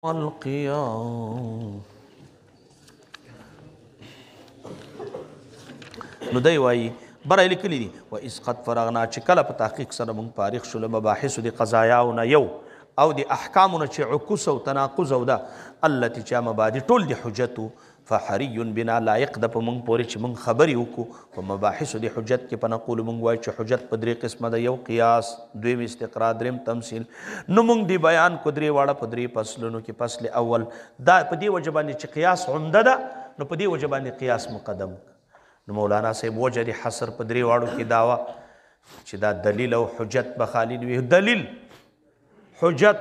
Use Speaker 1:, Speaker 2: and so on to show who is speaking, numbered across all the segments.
Speaker 1: القيام. نو دی وایي برای لیکلی دي و اذ قد فرغنا چې کله په تحقیق سره موږ فارغ شو له مباحثو د قضایاونه یو او د احکامونه چې عکوس او تناقض او ده التي چې مبادي ټول د حجتو فحري بنا لایق ده په موږ پورې چې موږ خبرې وکړو په مباحثو د حجت کې په نقول موږ وایو چې حجت په درې قسمه ده، یو قیاس، دویم استقرا، دریم تمثیل. نو موږ د بیان کو درې واړه په درې فصلونو کې. فصل اول دا په دې وجه باندې چې قیاس عمده ده نو په دې وجه باندې قیاس مقدم. نو مولانا صاحب وجه د حصر په درې واړو کې داوا چې دا دلیل او حجت به خالی وي. دلیل حجت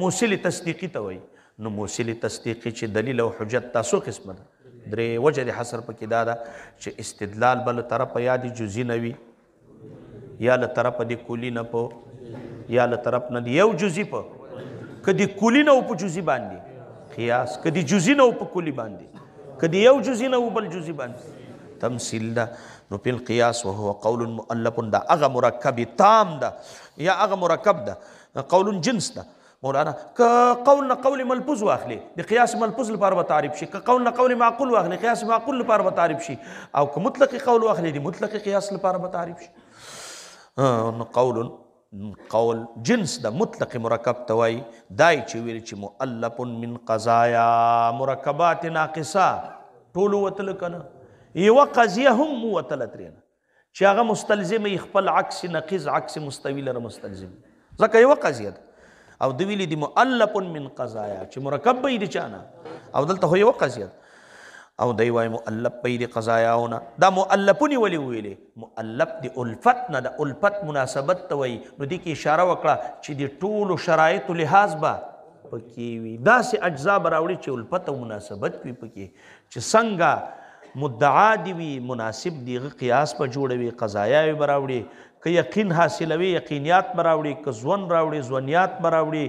Speaker 1: موصل تصدیقی ته وایي. نو موصل تصدیقی چې دلیل او حجت تاسو قسمه ده. درې وجه د حصر پکې دا ده چې استدلال بل طرف یا د جزئی نه وي یا له طرف د کلی نه په یا له طرف نه یو جزئی په کدي کلی نه په جزئی باندې قیاس، کدي جزئی نه په کلی باندې، کدي یو جزئی نه بل جزئی باندې تمثیل ده. نو په قیاس وهو قول مؤلف ده هغه مرکب تام ده یا هغه مرکب ده قول جنس ده. مولانا که قول نه قول ملفوظ واخلي د قیاس ملفوظ لپاره به تعریف شي، که قول نه قول معقول واخلي قیاس معقول لپاره به تعریف شي، او که مطلق قول واخلي د مطلق قیاس لپاره به تعریف شي. قول جنس د مطلق مرکب ته وایي. دای چې ویل چې مؤلف من قضایا مرکبات ناقصه ټول وتل کنه یوه قضیه هم وتله ترېنه چې هغه مستلزم خپل عکس نقیض عکس مستوي لره مستلزم ځکه یوه قضیه ده. او د ویلي دي مؤلف من قضایا چې مرکب به یې د چانه او دلته خو یوه قضیه ده او دی وایي مؤلف به یې د قضایاونه. دا مؤلفون یې ولې ویلې؟ مؤلف د الفت نه د الفت مناسبت ته وایي. نو دې کې اشاره وکړه چې د ټولو شرایطو لحاظ به پکې وي، داسې اجزا به راوړي چې الفت او مناسبت وي پکې، چې څنګه مدعا دي وي مناسب دي هغه قیاس به جوړوي، قضایاوې به راوړي، که یقین حاصلوي یقینیات به راوړي، که ځون راوړي ځونیات به راوړي،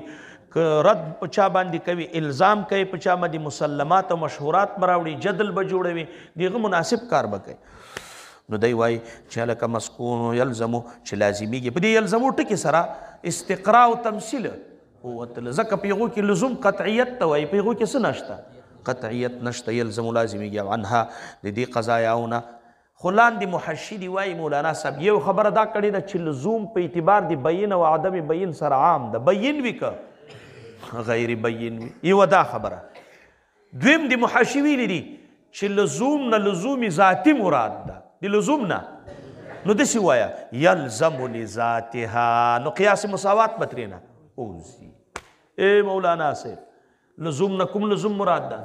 Speaker 1: که رد په چا باندې کوي الزام کوي په چا باندې مسلمات او مشهورات به راوړي، جدل به جوړوي، د هغه مناسب کار به کوي. نو دی وایي چې هلکه مسکون یلزمو چې لازمیږي. په دې یلزمو ټکي سره استقرا او تمثیل ووتله ځکه په هغو کې لزوم قطعیت ته وایي، په هغو کې څه نشته؟ قطعیت نشته. یلزمو لازمیږي عنها د دې قضایاونه. خو لاندې محشي دی وایي مولانا صاحب یو خبره دا کړې ده چې لزوم په اعتبار د بیین او عدم بیین سره عام ده، بیین وي که غیر بیین وي، یوه دا خبره. دویم د محشي ویلی دي چې لزوم نه لزوم ذاتي مراد ده، د لزوم نه. نو داسې وایه یلزم لذاتها، نو قیاس مساوات به ترېنه اوزي. ای مولانا صاحب لزوم نه کوم لزوم مراد ده؟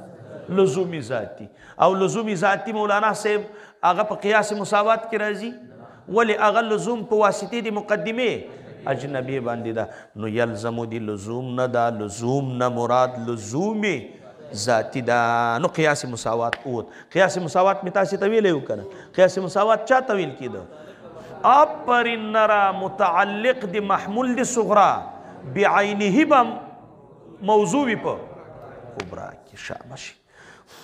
Speaker 1: لزومی ذاتی. او لزومی ذاتی مولانا صاحب هغه په قیاس مساوات کې راځي، ولې هغه لزوم په واسطې د مقدمې اجنبي باندې ده. نو یلزمو دی لزوم نه ده، لزوم نه مراد لزوم ذاتی ده. نو قیاس مساوات اوت. قیاس مساوات مې تاسې ته ویلی و که نه؟ قیاس مساوات چا ته ویل کېده؟ افرین نرا متعلق د محمول د صغرا بعینه به موضوع وي په کبرا کې شاباشي.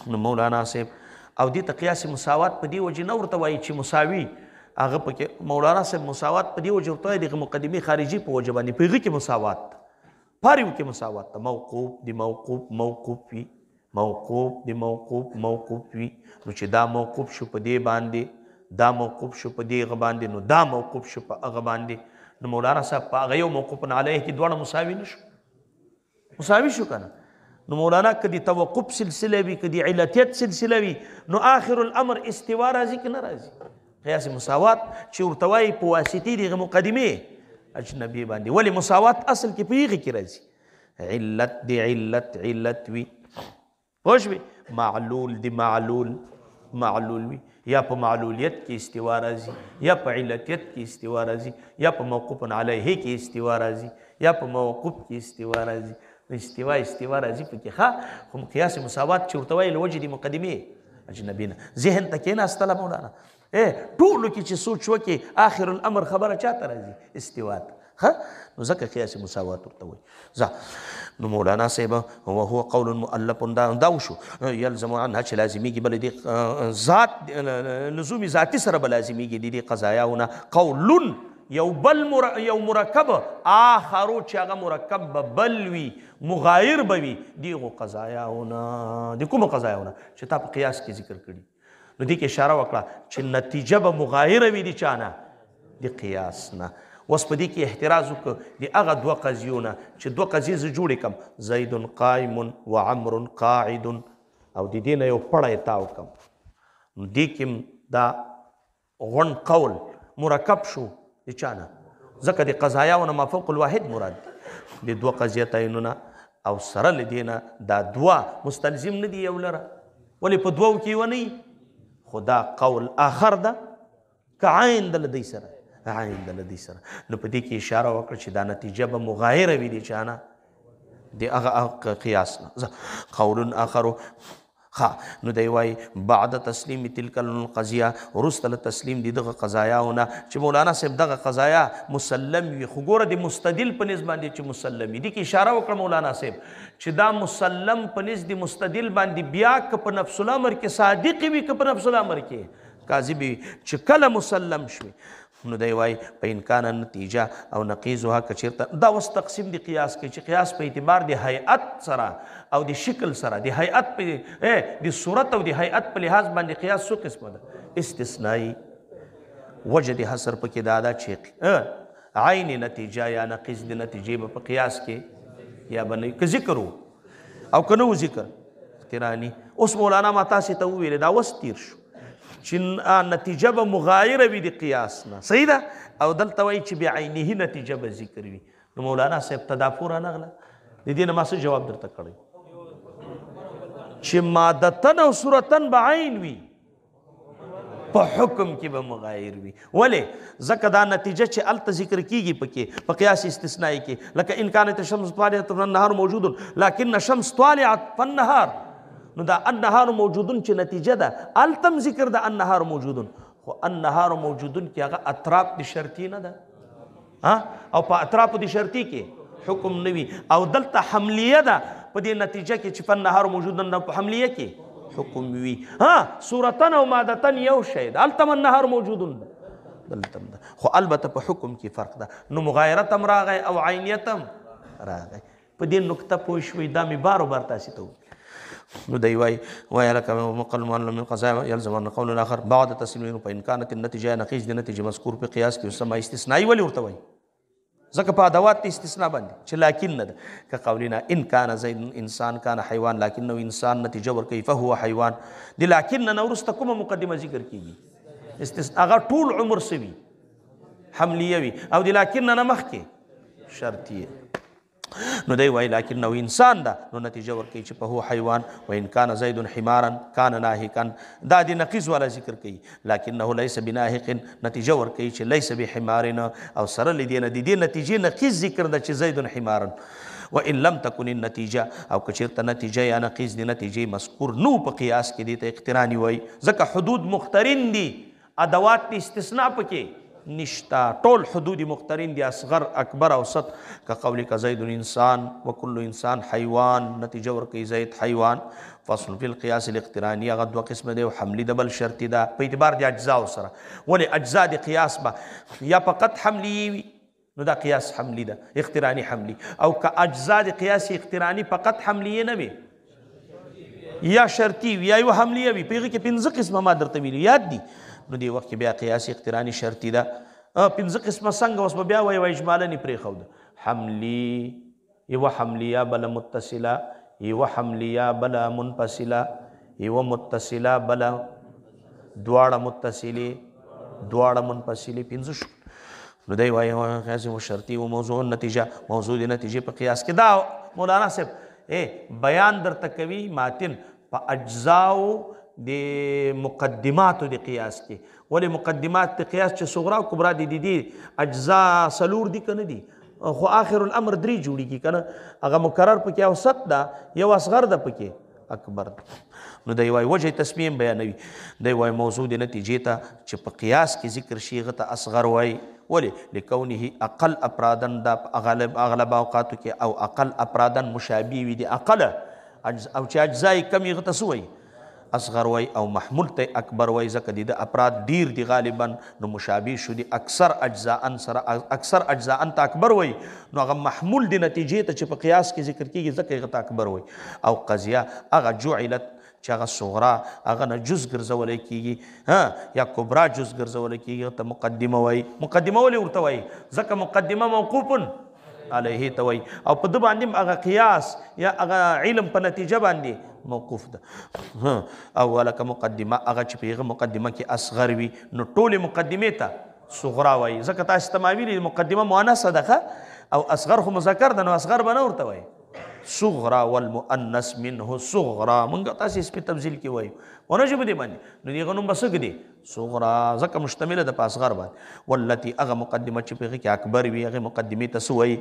Speaker 1: نو مولانا صاحب او دې ته قیاس مساوات په دې وجې نه ورته وایي چې مساوي هغه پکې مولانا صاحب مساوات په دې وجې ورته وایي دغه مقدمې خارجي په وجه باندې په هغه کې مساوات ده، پاریو کې مساوات ده. موقوف د موقوف موقوف وي، موقوف د موقوف موقوف وي. نو چې دا موقوف شو په دې باندې، دا موقوف شو په دې هغه باندې، نو دا موقوف شو په هغه باندې. نو مولانا صاحب په هغه یو موقوف علیه کې دواړه مساوي نه شو؟ مساوي شو که نه؟ نو مولانا که د توقف سلسله وي که د علتیت سلسله وي نو آخر الامر استوا راځي که نه راځي؟ قیاس مساوات چې ورته وایي په واسطې د هغه مقدمې اجنبي باندې. ولې مساوات اصل کې په هغې کې راځي، علت د علت علت وي، پوه شوې؟ معلول د معلول معلول وي، یا په معلولیت کې استوا راځي، یا په علتیت کې استوا راځي، یا په موقوف علیه کې استوا راځي، یا په موقوف کې استوا راځي. استوا راځي پکې ښه. خو قیاس مساوات چې ورته وایي له وجې د مقدمې اجنبي نه. ذهن ته کېناستله مولانا ټولو کې چې سوچ وکړې آخر الامر خبره چا ته راځي؟ استوا ته. ښه نو ځکه قیاس مساوات ورته وایي. نو مولانا صاحب وهو قول مؤلف دا وشو یلزم عنها چې لازمیږي بله دې ذات لزومي ذاتي سره به لازمیږي د دې قضایاونه. قول یو مرکب آخرو چې هغه مرکب به بل وي مغایر به وي دغو قضایاونه د کومو قضایاونه چې تا په قیاس کې ذکر کړي نو دې کې اشاره وکړه چې نتیجه به مغایره وي د چا نه د قیاس نه اوس په دې کې احتراز وکړه د هغه دوه قضیو نه چې دوه قضیې زه جوړې کړم زید قائم وعمر قاعد او د دې نه یو پړی تاو کړم نو دې کې دا غون قول مرکب شو د چا نه ځکه د قضایاونه ما فوق الواحد مراد دي د دوه قضیه تعینونه او سره له دې نه دا دوه مستلزم نه دي یو لره ولې په دوو کې ونی خو دا قول آخر ده که عین ده له دوی سره عین ده له دوی سره نو په دې کې اشاره وکړه چې دا نتیجه به مغایره وي د چا نه د هغه قیاس نه قول آخر نو دی وای بعد تسلیم تلک القضیه وروسته له تسلیم دي دغه قضایاونه چې مولانا صاحب دغه قضایا مسلم وي خو ګوره د مستدل په نسبت باندې چې مسلم وي دي کې اشاره وکړه مولانا صاحب چې دا مسلم په نسبت د مستدل باندې بیا که په نفس الامر کې صادق وي که په نفس الامر کې کاذب وي چې کله مسلم شوي نو دی وای په امکان نتیجه او نقیزها کچیرته دا اوس تقسیم دی قیاس کوي چې قیاس په اعتبار د هیئت سره او د شکل سره د هیئت په د صورت او د هیئت په لحاظ باندې قیاس څو قسمه ده استثنایی وجه د حصر پکې دا ده چې عین نتیجه یا نقیز د نتیجې په قیاس کې یا بنې که ذکر او که نه و ذکر اقترانی اوس مولانا ما تاسې ته وویل دا اوس تیر شو چې نتیجه به مغایره وي د قیاس نه صحیح ده او دلته وایي چې بعینه نتیجه به ذکر وي نو مولانا صاحب تدافع رانغله د دې نه ما څه جواب درته کړی چې مادتن او صورتن به عین وي په حکم کې به مغایر وي ولې ځکه دا نتیجه چې الته ذکر کیږي پکې په قیاس استثنایی کې لکه ان کانت الشمس طالعة فالنهار موجود لكن الشمس طالعة فالنهار نو دا النهار موجودون چې نتیجه ده التم ذکر ده النهار موجودون خو النهار موجودون کې هغه اطراف د شرطي نه ده او په اطراف د شرطي کې حکم نه وي او دلته حملیه ده په دې نتیجه کې چې فالنهار موجودون په حملیه کې حکم وي صورتن او مادتن یو شی ده التم النهار موجودون دلته ده خو البته په حکم کې فرق ده نو مغایرت هم راغی او عینیت هم راغی په دې نقطه پوه شوئ دا مې بار بار تاسې ته نو دی وای لك مقل معلم من قضايا يلزم ان قول الاخر بعد تسليم فان كانت النتيجه نقيض دي نتيجه مذكور په قياس کې سما استثنائي ولي ورته وای ځکه په ادوات استثناء باندې چې لكن نه ده كقولنا ان كان زيد انسان كان حيوان لكنه انسان نتیجه ور کوي فهو حيوان دي لكن نه ورسته کومه مقدمه ذکر کیږي استثناء هغه ټول عمر سوي حملیه وي او دي لكن نه مخکې شرطیه نو دی وای لكنه انسان ده نو نتیجه ورکوي چې په هو حیوان وان کان زید حمارا کان ناهقا دا د نقیض والا ذکر کوي لكنه ليس بناهق نتیجه ورکوي چې ليس بحمار او سره لدی نه دي نتیجه نقیض ذکر ده چې زید حمارا وان لم تكن النتیجه او کچیرته نتیجه یا نقیض دی نتیجه مذکور نو په قیاس کې دي ته اقترانی وای ځکه حدود مقترن دي ادوات استثناء پکې نشتا ټول حدود مقترن دي اصغر اکبر اوسط كقولك زيد انسان وكل انسان حيوان نتیجه ورکوي زید حیوان فصل في القياس الاقتراني هغه دوه قسمه دی حملی د بل شرطي ده په اعتبار د اجزاء سره ولې اجزاء د قیاس به یا فقط حملی وي نو دا قیاس حملی ده اقترانی حملی او که اجزاء د قیاس اقترانی فقط حملی نه وي یا شرطي وي یا یو حملی وي په هغه کې پنځه قسمه ما درته ویلي یاد دي نو دی وخت بیا قیاس اقترانی شرطی ده پنځه قسمه څنګه اوس بیا وای اجمالا نه پرېښود حملی یو حملیه بل متصله یو حملیه بل منفصله یو متصله بل دواړه متصلې دواړه منفصلې پنځه شو نو دی وای قیاس شرطی و موضوع نتیجه موضوع د نتیجې په قیاس کې دا مولانا صاحب بیان درته کوي ماتن په اجزاو د مقدماتو د قیاس کې ولې مقدمات د قیاس چې صغرا او کبرا دي اجزا سلور دي کنه دي خو آخر الامر درې جوړیږي کنه هغه مکرر پکې اوسط ده یو اصغر ده پکې اکبر نو دی وای وجه تسمیم بیانوي دی وای موضوع د نتیجې ته چې په قیاس کې ذکر شي هغه ته اصغر وای ولې لکونه اقل افرادن دا اغلب اوقاتو کې او اقل افرادن مشابه وي دي اقل او چې اجزای کم هغه ته څه وایي اصغر وای او محمول ته اکبر وای ځکه د افراد ډیر دي غالبا نو مشابه شو دي اکثر اجزاء ته اکبر وای نو هغه محمول دی نتیجې ته چې په قیاس کې ذکر کیږي ځکه هغه ته اکبر وای او قضیه هغه جعلت چې هغه صغرا هغه نه جز ګرځولی کېږي یا کبرا جز ګرځولی کېږي ته مقدمه وایي مقدمه ولې ورته وایي ځکه مقدمه موقوف علیه ته وایي او په ده باندې هغه قیاس یا هغه علم په نتیجه باندې موقوف ده او ولکه مقدمه هغه چې په هغه مقدمه کې اصغر وي نو ټولې مقدمې ته صغرا وایي ځکه تاسو ته ما ویلي مقدمه مؤنثه ده او اصغر خو مذکر ده نو اصغر به نه ورته وایي صغرا والمؤنث منه صغرا مونږ تاسو سپې تفضیل کې وایو ونه ژبه دې باندې نو دغه نوم به څه ږدي صغرا ځکه مشتمله ده په اصغر باندې والتي هغه مقدمه چې په هغې کې اکبر وي هغې مقدمې ته څه وایي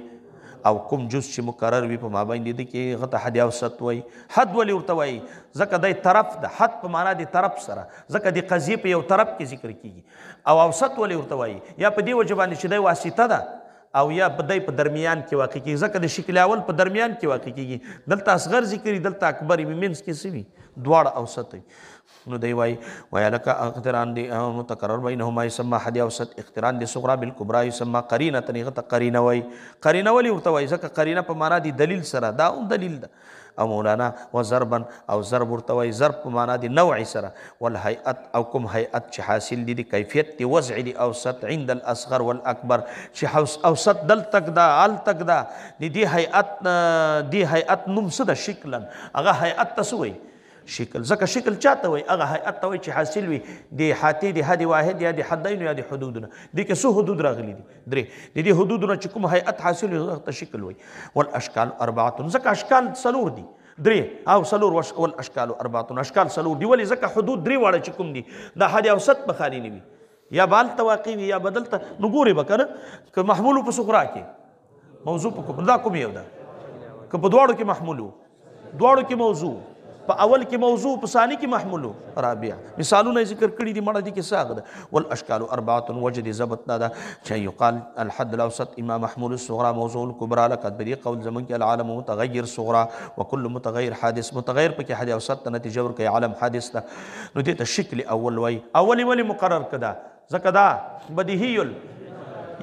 Speaker 1: او کوم جز چې مکرر وي په مابین د کې هغه ته حد اوسط وایي حد ولې ورته وایي ځکه دی طرف ده حد په معنا د طرف سره ځکه د قضیې په یو طرف کې ذکر کېږي او اوسط ولې ورته وایي یا په دې وجه باندې چې دی واسطه ده او یا بدای په درمیان کې واقع کیږي ځکه د شکل اول په درمیان کې واقع کیږي دلته اصغر ذکري دلته اکبر وي منځ کې څه وي دواړه اوسط وي نو دی وایي لکه اقتران دی متکرر بینهما یسمى حد اوسط اقتران د صغرا بالکبرا یسمى قرینه هغه ته قرینه وایي قرینه ولې ورته وایي ځکه قرینه په معنا د دلیل سره دا هم دلیل ده او مولانا و ضربا او ضرب ورته وایي ضرب په معنا د نوع سره والهیئت او کوم هیئت چې حاصل دي د کیفیت د وضع د اوسط عند الاصغر والاکبر چې اوسط دل تک دا ال تک دا د دې هیئت نوم څه ده شکلا هغه هیئت ته څه وایي شکل ځکه شکل چاته وایي هغه هیئت ته وایي چې حاصل وي د حاتې د حد واحد یا د حدینو یا د حدودونه دې کې څو حدود راغلي دي درې د دې حدودونه چې کوم هیئت حاصل وي هغه ته شکل وایي والاشکال اربعه ځکه اشکال څلور دي درې او څلور والاشکال اربعه اشکال څلور دي ولې ځکه حدود درې واړه چې کوم دي دا حد اوسط به خالي نه وي یا به هلته واقع وي یا بدلته نو ګورې به که نه که محمول په صغرا کې موضوع په کوم دا کوم یو ده که په دواړو کې محمول و دواړو کې موضوع په اول کې موضوع په ثاني کې محمول رابع مثالونه ذکر کړي دي مړه دي کې څه ده والاشکال اربعه وجد ضبط دا چې یقال الحد الاوسط اما محمول الصغرى موضوع الكبرى لقد بدي قول زمن کې العالم متغیر صغرى وكل متغیر حادث متغیر په کې حد اوسط نتیجه ورکړي عالم حادث ده نو دې ته شکل اول وای اول ولې مقرر کړه ځکه دا بدیهی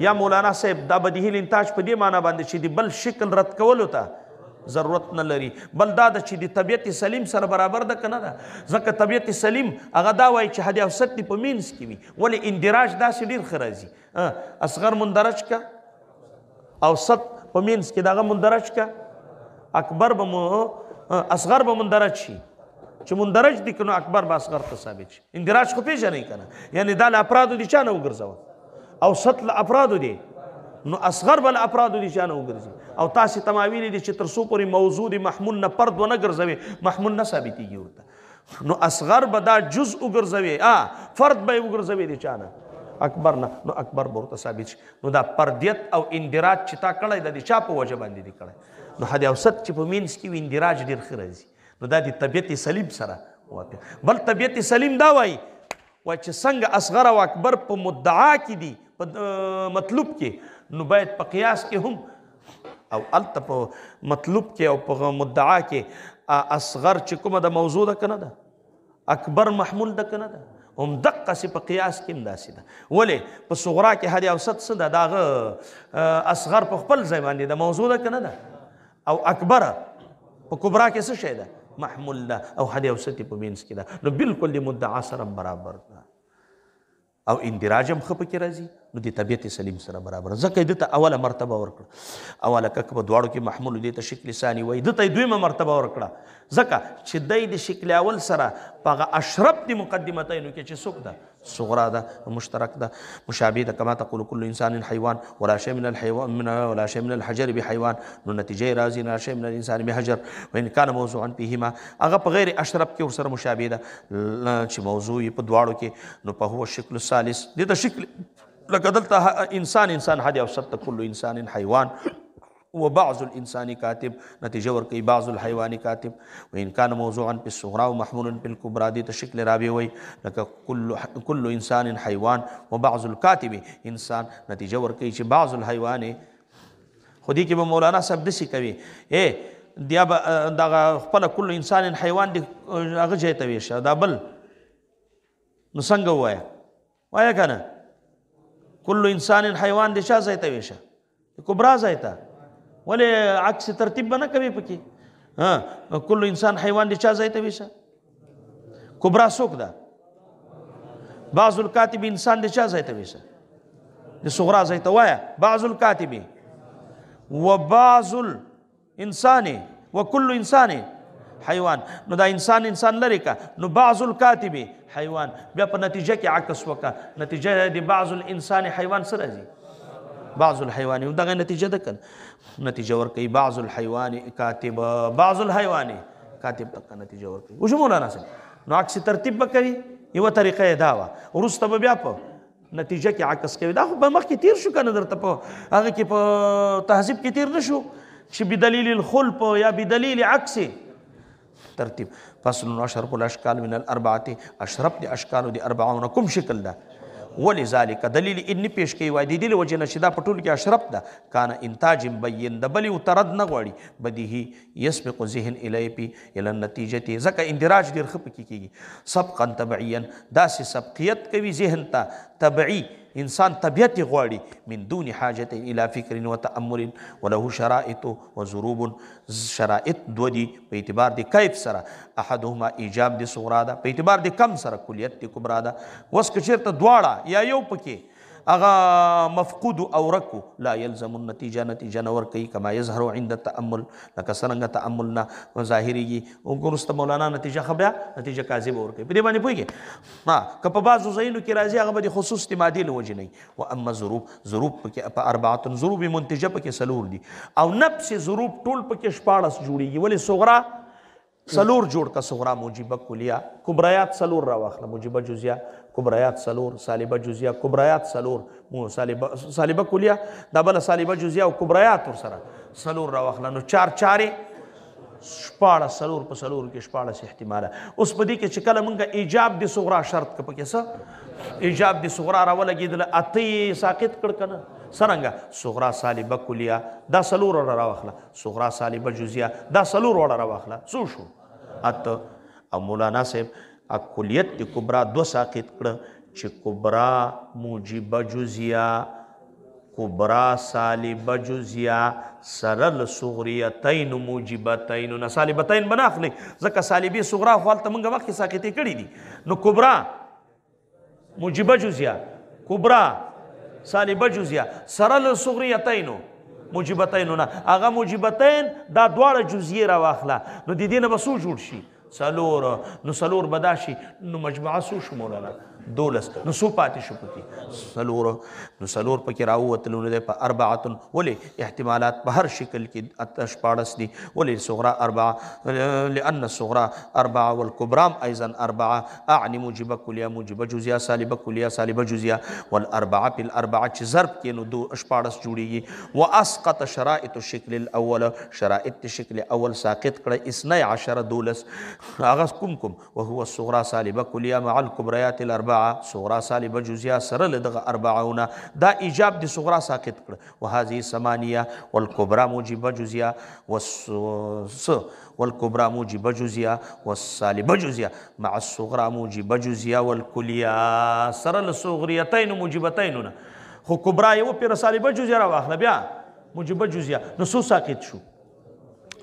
Speaker 1: یا مولانا صاحب دا بدیهی الانتاج په دې معنی باندې چې دی بل شکل رد کولو ته ضرورت نه لري بل دا د چې د طبیعت سلیم سره برابر ده که نه ده ځکه طبیعت سلیم هغه دا وایي چې حد اوسط دې په مینځ کې وي ولې اندراج داسې ډېر ښه راځي اصغر مندرج کا اوسط په مینځ کې د هغه مندرج کا اکبر به اصغر به مندرج شي چې مندرج دي که نو اکبر به اصغر ته ثابت شي اندراج خو پېژنئ که نه یعنې دا له افرادو دي چا نه وګرځوه اوسط له افرادو دی نو اصغر بل افرادو دي چا نه وګرځي او تاسې ته ما ویلي دي چې تر څو پورې موضوع د محمول نه فرد ونه ګرځوي محمول نه ثابتېږي ورته نو اصغر به دا جز وګرځوي فرد به یې وګرځوي د چا نه اکبر نه نو اکبر به ورته ثابت شي نو دا فردیت او اندراج چې تا کړی دا د چا په وجه باندې دی کړی نو حد اوسط چې په مینځ کې وي اندراج ډېر ښه راځي نو دا د طبیعت سلیم سره واقع بل طبیعت سلیم دا وایي چې څنګه اصغر او اکبر په مدعا کې دي په مطلوب کې نو باید په قیاس کې هم او الته په مطلوب کې او په مدعا کې اصغر چې کومه د موضوع ده که نه ده اکبر محمول ده که نه ده هم دقسې په قیاس کې هم داسې ده ولې په صغرا کې حد اوسط څه ده د هغه اصغر په خپل ځای باندې د موضوع ده که نه ده او اکبر په کبرا کې څه شی ده محمول ده او حد اوسط په مینځ کې ده نو بالکل د مدعا سره برابر ده او اندراج هم ښه پکې راځي نو د طبیعت سلیم سره برابر ځکه یې ده ته اوله مرتبه ورکړه اوله که په دواړو کې محمول دې ته شکل ثاني وایي ده ته یې دویمه مرتبه ورکړه ځکه چې دی د شکل اول سره په هغه اشرف د مقدمتینو کې چې څوک ده صغرا ده مشترک ده مشابه ده کما تقول كل انسان حیوان ولا شیء من الحیوان ولا شیء من الحجر بحیوان نو نتیجه راځي لا شیء من الانسان بحجر وان كان موضوعا فيهما هغه په غیر اشرف کې ورسره مشابه ده چې موضوع یې په دواړو کې نو په هو شکل الثالث دې ته شکل لکه دلته انسان حد اوسط كل انسان حیوان وبعض الانسان كاتب نتیجه ورکوي بعض الحيوان كاتب وان كان موضوعا بالصغرى ومحمولا بالكبرى دي تشکل رابع وي لکه كل انسان حيوان وبعض الكاتب انسان نتیجه ورکوي چې بعض الحيوان خودي کې به مولانا صاحب دسي کوي بیا به دغه خپله کل انسان حیوان دی هغه ځای ته ویشه دا بل نو څنګه ووایه وایه که نه کل انسان حیوان دی چا ځای ته ویشه کبرا ځای ته ولې عکس ترتیب به نه کوي پکې کل انسان حیوان دی چا ځای ته ویشه کبرا څوک ده بعض الکاتب انسان دی چا ځای ته ویشه د صغرا ځای ته وایه بعض الکاتب و بعض الانسان و کل انسان حیوان نو دا انسان لري که نو بعض الکاتب حیوان بیا په نتیجه کې عکس وکړه نتیجه د بعض الانسان حیوان سره راځي بعض الحیوان دغه نتیجه ده که نتیجه ورکوي بعض الحیوان کاتب بعض الحیوان کاتب دغه نتیجه ورکوي وشو مولانا صاحب نو عکس ترتیب به کوي یوه طریقه یې دا وه وروسته به بیا په نتیجه کې عکس کوي دا خو به مخکې تیر شو که نه درته په هغه کې په تهذیب کې تیر نه شو چې بدلیل الخلف یا بدلیل عکس ترتیب فصل اشرف الاشکال من الاربعه اشرف د اشکالو د 40 کوم شکل ده ولذلك دلیل ان پیش کوي وای د دې وجه نه چې دا په ټول کې اشرف ده کان انتاج مبین د بلی ترد نه غواړي بدیهی یسبق ذهن الی پی الی النتیجه ځکه اندراج ډیر ښه پکې کېږي سبقا طبعیا داسې سبقیت کوي ذهن ته طبعي انسان طبیعت غواړي من دون حاجت الى فکر وتامل وله شرائط وضروب شرائط دو دي په اعتبار د کیف سره احدهما ایجاب د صغرا ده په اعتبار د کم سره کلیت د کبرا ده وس که چیرته دواړه یا یو پکې هغه مفقود او رکو لا يلزم النتیجه نتیجه نه ورکوي کما یظهر عند التامل لکه څرنګه تامل نه ظاهریږي وګورسته مولانا نتیجه خو بیا نتیجه کاذبه ورکوي په دې باندې پوهېږي که په بعضو ځایونو کې راځي هغه به د خصوص د مادې له وجې نه و اما ضروب پکې په اربعه ضروب منتجه پکې څلور دي او نفس ضروب ټول پکې 14 جوړېږي ولې صغرا سلور جوړ کا صغرا موجبه کلیه کبریات سلور را واخله موجبه جزیه کبریات سلور سالبه جزیه کبریات سلور مو سالبه کلیه دا بل سالبه جزیه او کبریات ور سره سلور را واخله نو 4 14 سلور په سلور کې 14 احتماله اوس په دې کې چې کله مونږه ایجاب د صغرا شرط که پکې څه ایجاب د صغرا را ولګېدله اته ساقط کړ که نه څرنګه صغرا سالبه کلیه دا سلور وړه را واخله صغرا سالبه جزیه دا سلور وړه را واخله څو شو اته او مولانا صاحب کلیت د کبرا دو ساقط کړه چې کبرا موجبه جزیه کبرا سالبه جزیه سره له صغریتین موجبتین نه سالبتین به نه اخلئ ځکه سالبې صغرا خو هلته مونږ مخکې ساقطې کړي دي نو کبرا موجبه جزیه کبرا سالبه جزیه سره له صغریتینو موجبتینو نه هغه موجبتین دا دواړه جزیې را واخله نو د دې نه به څو جوړ شي سلور نو سلور به دا شي نو مجموعه څو شو مولانا 12 نو څو پاتې شو پکې سلور نو سلور پکې راووتلو نو دی په اربعه ولې احتمالات په هر شکل کې 14 دي ولې صغرا 4 لأن الصغرا 4 والكبرى أيضا 4 أعني موجبة كلية موجبة جزية سالبة كلية سالبة جزية والأربعة بالأربعة چې ضرب کې نو 14 جوړیږي واسقط شرائط الشکل الاول شرائط الشکل اول ساقط کړه 12 هغه کوم وهو الصغرى سالبة كلية مع الكبريات الأربعة صغرا سالبه جزیه سره له دغه 40 دا ایجاب د صغرا ساقط کړ وهذه 8 والکبرى موجبه جزیه والکبرى موجبه جزیه والسالبه جزیه مع الصغرى موجبه جزیه والکلیه سره له صغریتین موجبتین خو کبرا یو پیر سالبه جزیه را واخله بیا موجبه جزیه نو څو ساقط شو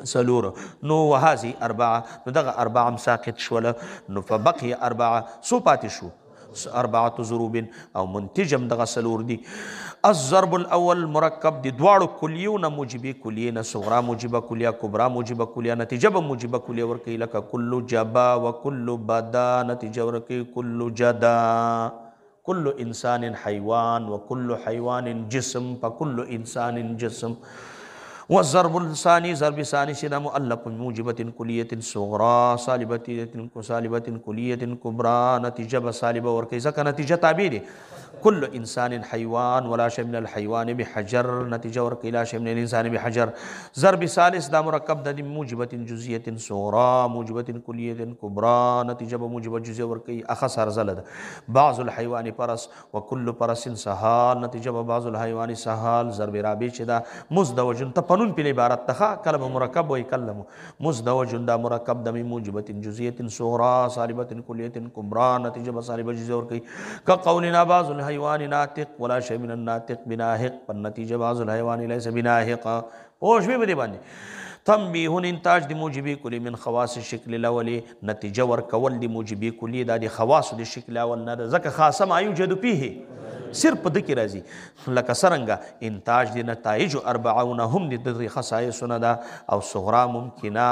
Speaker 1: سلور نو وهذه 4 نو دغه 4 ساقط شوله نو فبقي 4 څو پاتې شو 4 ضروب او منتجم دغه سلور دي الضرب الاول مرکب د دواړو کلیو نه موجبه کلیه نه صغرا موجبه کلیه کبرا موجبه کلیه نتیجه به موجبه کلیه ورکوي لکه کل جبا وکل بدا نتیجه ورکوي کل جدا كل انسان حیوان وكل حیوان جسم فكل انسان جسم والضرب الثاني ضرب ثاني سنا مؤلف موجبة كلية صغرى سالبة كلية كبرى نتيجة سالبة وركي ذكا نتيجة تعبيري كل انسان حيوان ولا شيء من الحيوان بحجر نتيجة وركي لا شيء من الانسان بحجر ضرب ثالث دا مركب دا موجبة جزئية صغرى موجبة كلية كبرى نتيجة بموجبة جزئية وركي اخص هرزلد بعض الحيوان فرس وكل فرس سهال نتيجة بعض الحيوان سهال ضرب رابع دا مزدوج تپنو قانون په عبارت ته کلمه مرکب وای کلمه مزدوج دا مرکب د موجبه جزئیه صغرا صالبه کلیه کبرى نتیجه صالبه جزئیه ور کوي كقولنا بعض الحيوان ناطق ولا شيء من الناطق بناهق پر نتیجه بعض الحيوان ليس بناهق اوش به دې باندې تنبیه انتاج د موجبی کلی من خواص الشکل الاول نتیجه ور کول د موجبی کلی د خواص د شکل اول نه ځکه خاصه ما یوجد فيه صرف په دکی راځي لکه څرنګه انتاج د نتایج 40 هم د خصائص نه ده او صغرا ممکنه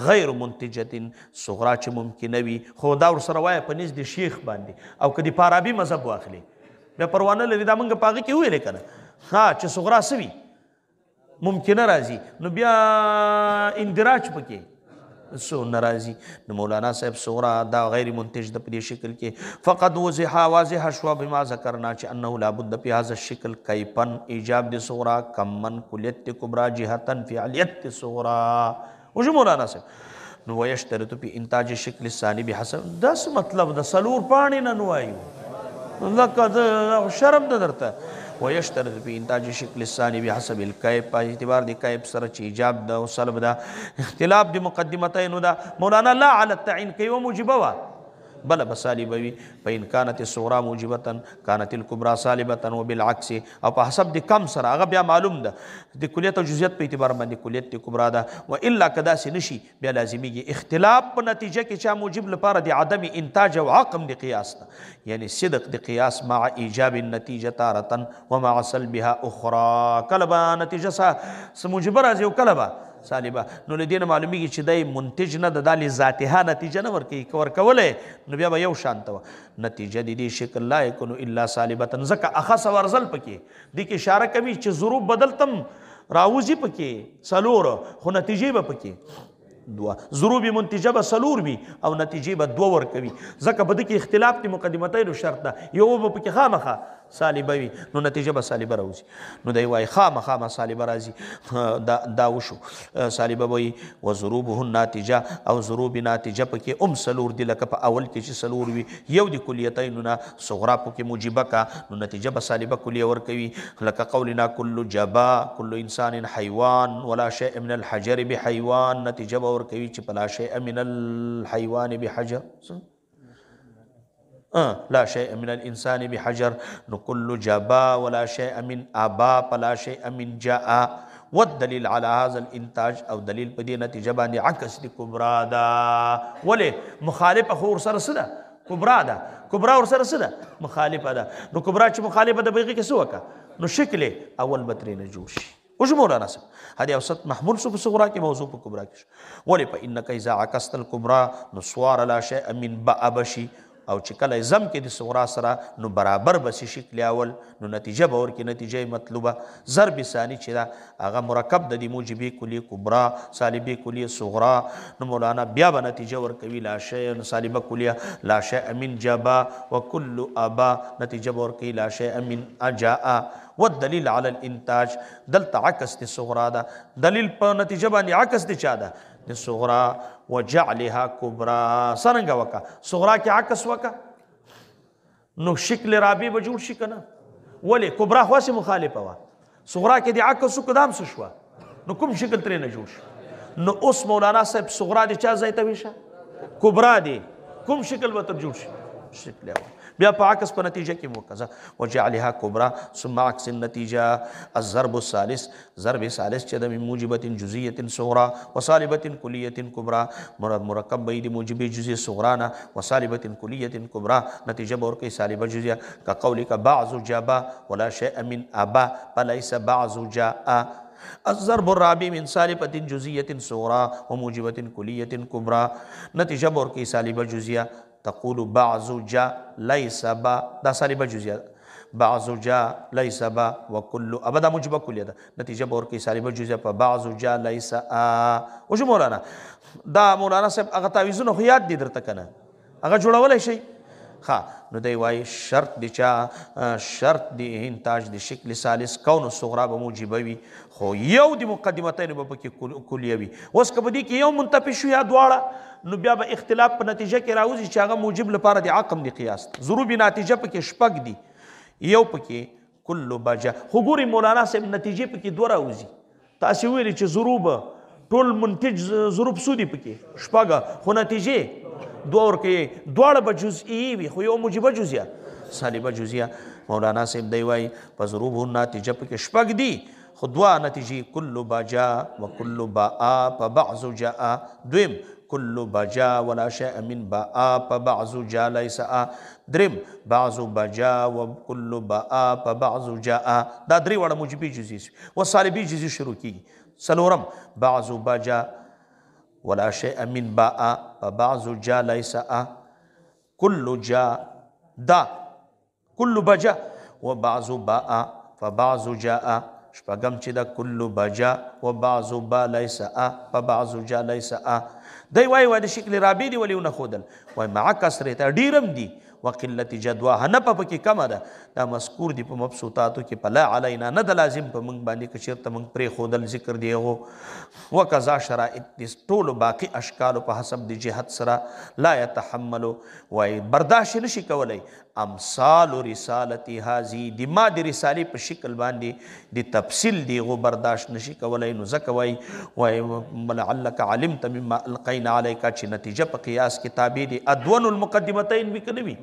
Speaker 1: غیر منتجه صغرا چې ممکنه وي خو دا ورسره وایه په نزد شیخ باندې او که د فارابي مذهب واخلي بیا پروانه لري دا موږ په هغه کې وویلې که نه چې صغرا څه وي ممکنه راځي نو بیا اندراج پکې سو ناراضي نو مولانا صاحب صغرا دا غیر منتج د په شکل کې فقط واضح شوا بما ذکرنا چې انه لابد په هذا الشکل کیفن ایجاب د صغرا کمن کلیت کبرى جهتن فعلیت صغرا وجه مولانا صاحب نو ويشترط په انتاج شکل ثاني بحسب داس مطلب د سلور پانی نه نوایو لکه شرم د درته ويشترط في انتاج الشكل الثاني بحسب الكيف په اعتبار د کیف سره چې ایجاب ده او سلب ده اختلاف د مقدمتین ده مولانا لا على التعین کوي موجبه وا بل بسالبه وي فإن كانت الصغرى موجبه كانت الكبرى سالبه وبالعكس او په حسب د کم سره هغه بیا معلوم ده د کلیت او جزئیات په اعتبار باندې کلیت کبرى ده والا کدا سي نشي بیا لازمي اختلاف په نتیجه کې چې موجب لپاره د عدم انتاج او عقم د قیاس ده یعنی صدق د قیاس مع ایجاب النتیجه تارة ومع سلبها اخرى کلبا نتیجه موجبه راځي او کلبا سالبه نو لدین معلومیږي چې دای منتج نه د دالي ذاتها نتیجه نه ورکي ورکولې نو بیا به یو شانت و نتیجه د دې شکل لا یکون الا سالبه زکه اخص ورزل پکې د کې اشاره کوي چې ظروف بدلتم راوځي پکې څلور خو نتیجه به پکې دوا ضروب منتجه به سلور وي او نتیجه به دو ور کوي ځکه په دې کې اختلاف د مقدمتین شرط ده یو به پکې خامخه سالبه وي نو نتیجه به سالبه راوځي نو دی وای خامخه سالبه راځي دا وشو سالبه وي و ضروبه الناتجه او ضروب ناتجه پکې سلور دی لکه په اول کې چې سلور وي یو د کلیتین نه صغرا پکې موجبه کا نو نتیجه به سالبه کلیه ور کوي لکه قولنا كل جبا كل انسان حیوان ولا شيء من الحجر بحيوان نتیجه ور کوي چې پلا شيء من الحيوان بحجر لا شيء من الانسان بحجر نو كل جبا ولا شيء من ابا پلا شيء من جاء والدليل على هذا الانتاج او دلیل په دې نتیجه باندې عکس د کبرا دا ولې مخالف خور سره سره کبرا دا کبرا ور سره سره مخالفه ده نو کبرا چې مخالفه ده بغي کې سوکا نو شکل اول بتري نه جوړ شي وش مولانا صاحب هذه اوسط محمول سو صغرا کې موضوع په کبرا کې ولې فانك اذا عكست الكبرى نصوار لا شيء من بابشي او چې کله زم کې د صغرا سره نو برابر بسی شکل اول نو نتیجه به ورکې نتیجه مطلوبه ضرب ثانی چې دا هغه مرکب د موجبی کلی کبرا سالبی کلی صغرا نو مولانا بیا به نتیجه ورکوي لا شیء سالبه کلیه لا شیء من جبا وكل ابا نتیجه به ورکوي لا شیء من اجاء والدلیل علی الانتاج دلته عکس د صغرا ده دلیل په نتیجه باندې عکس د چا ده د صغرا وجعلها کبرا څنګه وکا صغرا کې عکس وکا نو شکل رابع به جوړ شي کنه ولې کبرا خاصه مخالفه وا صغرا کې د عکس قدام څه شو نو کوم شکل ترې نه جوړ شي نو اوس مولانا صاحب صغرا د چا ځای ته ویشه کبرا دی کوم شکل به تر جوړ شي شکل اول بیا په عکس په نتیجه کې وکړه وجعلها کبرا ثم عکس النتیجه الضرب الثالث ضرب ثالث چې د موجبه جزئیه صغرا وصالبه کلیه کبرى مرکب به د موجبه جزئیه صغرا نه وصالبه کلیه کبرى نتیجه به ورکړي صالبه جزئیه كقولك بعض جابا ولا شيء من ابا فليس بعض جاء الضرب الرابع من سالبه جزئیه صغرا وموجبه کلیه کبرى نتیجه به ورکړي صالبه جزئیه تقول بعض جا ليس با دا سالبه جزئیه بعض جا ليس با وكل ابدا موجبه کلیه ده نتیجه به ورکړي سالبه جزئیه په بعض جا ليس وشو مولانا دا مولانا صاحب هغه تعویذونه خو یاد دي درته کنه هغه جوړولای شي ها نو دی وای شرط دی چا شرط دی انتاج دی شکل ثالث کون صغرا به موجبه وي خو یو دی مقدمتین به پکې کلیه وي اوس که بدی کې یو منتفی شو یا دواړه نو بیا به اختلاف په نتیجه کې راوځي چې هغه موجب لپاره د عقم دی قیاس ضروب نتیجه پکې شپږ دی یو پکې کل بجا خو ګوري مولانا صاحب نتیجه پکې دوه راوځي تاسې ویلي چې ضروب ټول منتج ضروب څو دي پکې شپږ خو نتیجې دوه ورکوي دواړه به جزئي وي خو یو موجبه جزیه سالبه جزیه مولانا صاحب دی وایي په ضروب نتیجه پکې شپږ دي خو دوه نتیجې کل باجا و کل باء په بعض جاء دویم كل بجا ولا شيء من باء فبعض جاء ليس درم بعض بجا وكل باء فبعض جاء دا درې وړه موجبي جزئي و سالبي جزئي شروع کیږي څلورم بعض بجا ولا شيء من باء فبعض جاء ليس كل جاء دا كل بجا وبعض باء فبعض جاء شپږم چې دا كل بجا وبعض با ليس فبعض جاء ليس دی وای د شکل رابع دی ولې ونه ښودل وای مع کثرت ډیرم دي وقلت جدواها نه په پکې کمه ده دا مذکور دي په مبسوطاتو کې په لا علینا نه د لازم په موږ باندې که چېرته موږ پرېښودل ذکر دی هغو وقضا شرائط دي ټولو باقي اشکالو په حسب د جهت سره لا یتحملو وای برداشت نشي کولی امثال رسالتي هذه د ما د رسالې په شکل باندې د تفصیل دی هغو برداشت نشي کولی نو ځکه وای لعلک علمت مما القینا علیک چې نتیجه په قیاس کې تابع دي ادون المقدمتین وي که نه وي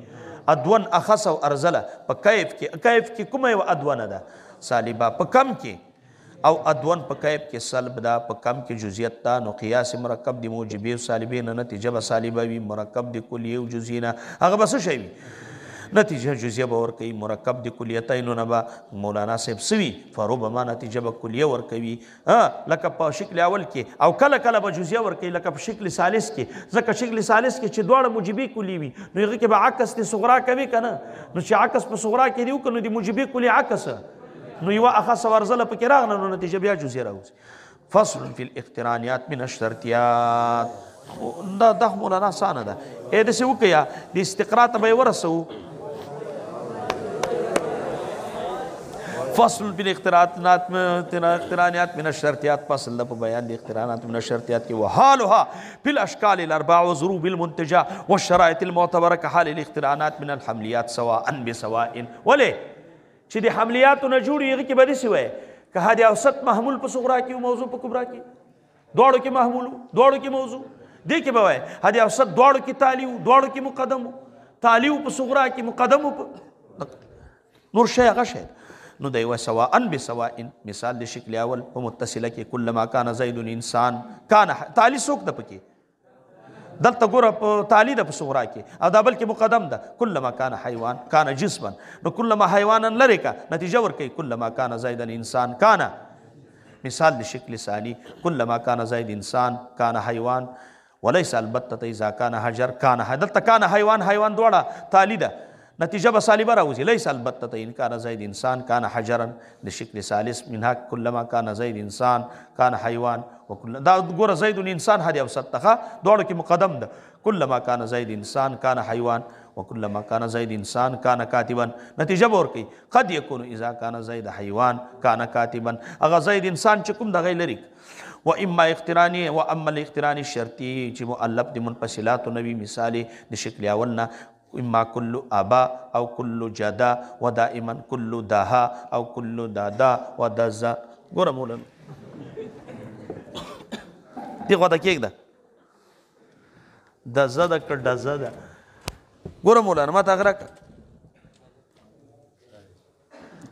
Speaker 1: ادون اخص او ارزله په کیف کې کومه یوه ادونه ده سالبه په کم کې او ادون په کیف کې سلب ده په کم کې جزئیت ده نو قیاس مرکب د موجبې او سالبې نه نتیجه به سالبه وي مرکب د کلیې او جزئي نه هغه به څه شی وي نتیجه جزئیه به ورکوي مرکب د کلیتینو نه به مولانا صاحب سوي فربما نتیجه به کلیه ورکوي لکه په شکل اول کې او کله کله به جزئیه ورکوي لکه په شکل ثالث کې ځکه شکل ثالث کې چې دواړه موجبي کلي وي نو هغې کې به عکس د صغرا کوي که نه نو چې عکس په صغرا کې دی وکړو نو د موجبي کلي عکس نو یوه اخص ورزله پکې راغله نو نتیجه بیا جزئیه راوځي فصل فی الاقترانیات من الشرطیات دا مولانا اسانه ده داسې وکړه د استقرا ته به یې ورسوو فصل بالاقترانات من الشرطيات فصل ده په بیان د اقترانات من الشرطيات کې وحالها في الاشكال الاربع وظروف المنتجه والشرائط المعتبره كحال الاقترانات من الحمليات سواء بسواء ولې چې د حملیاتو نه جوړ هغې کې به داسې وایي که حد اوسط محمول په صغرا کې موضوع په کبرا کې دواړو کې محمول دواړو کې موضوع دې کې به وایي حد اوسط دواړو کې تالي دواړو کې مقدم تالي په صغرا کې مقدم نور شی هغه شی نو دی و سواء بسواء مثال د شکل اول په متصله کې کلما کان زید انسان کان تالی څوک ده پکې دلته ګوره په تالی ده په صغرا کې او دا بلکې مقدم ده کلما کان حیوان کان جسما نو کلما حیوانا لرې کا نتیجه ورکوي کلما کان زید انسان کان مثال د شکل ثانی کلما کان زید انسان کان حیوان وليس البته اذا كان حجر كان دلته کان حیوان دواړه تالی ده نتیجه به سالبه راوځي ليس البته ان كان زید انسان كان حجرا د شکل ثالث منها كلما كان زید انسان كان حیوان وكل دا ګوره زید انسان هدي اوسط ته دواړو کې مقدم ده كلما كان زید انسان كان حیوان وكلما كان زید انسان كان كاتبا نتیجه به ورکوي قد يكون اذا كان زید حیوان كان كاتبا هغه زید انسان چې کوم دغه لري واما اقترانی واما الاقتران الشرطي چې مؤلف د منفصلات نوي مثال د شکل اولنا اما كل ابا او كل جدا ودائما كل دها او كل دادا ودزا ګوره مولانا دی غوډه کېږده دزه ده که ډزه ده ګوره مولانا ما ته هغه راکړه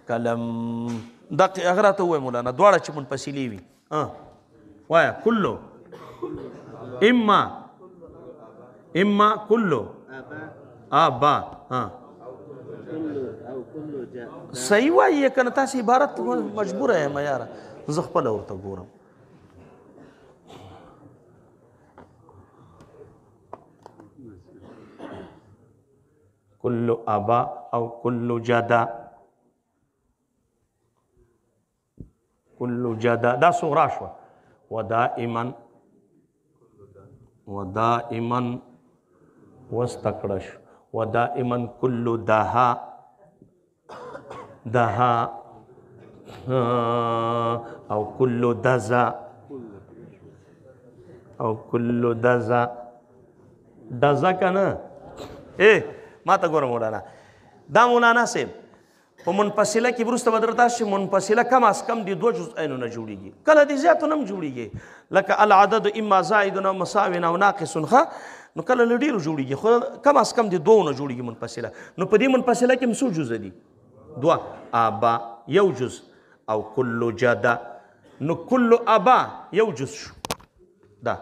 Speaker 1: قلم دقیق هغه راته ووایه مولانا دواړه چې منفصلې وي وایه کلو اما کلو آبا صحیح وایي کنه تاسې عبارت مجبوره یم یاره زه خپله ورته ګورم کل آبا او کل جدا کل جدا دا صغرا شوه ودائما واستکړه ودائما كل دها او كل دزا دزا کنه ما ته ګوره مولانا دا مولانا صاحب په منفصله کې وروسته به درته راشي منفصله کم از کم د 2 جزئینو نه جوړېږي، کله د زیاتو نه هم جوړېږي، لکه العدد اما زائد او مساو او ناقص ښه، نو کله له ډېرو جوړېږي خو کم از کم د 2 نه جوړېږي منفصله. نو په دې منفصله کې هم څو جزء دي؟ 2. آبا یو جز او کل جدا، نو کل آبا یو جز شو دا،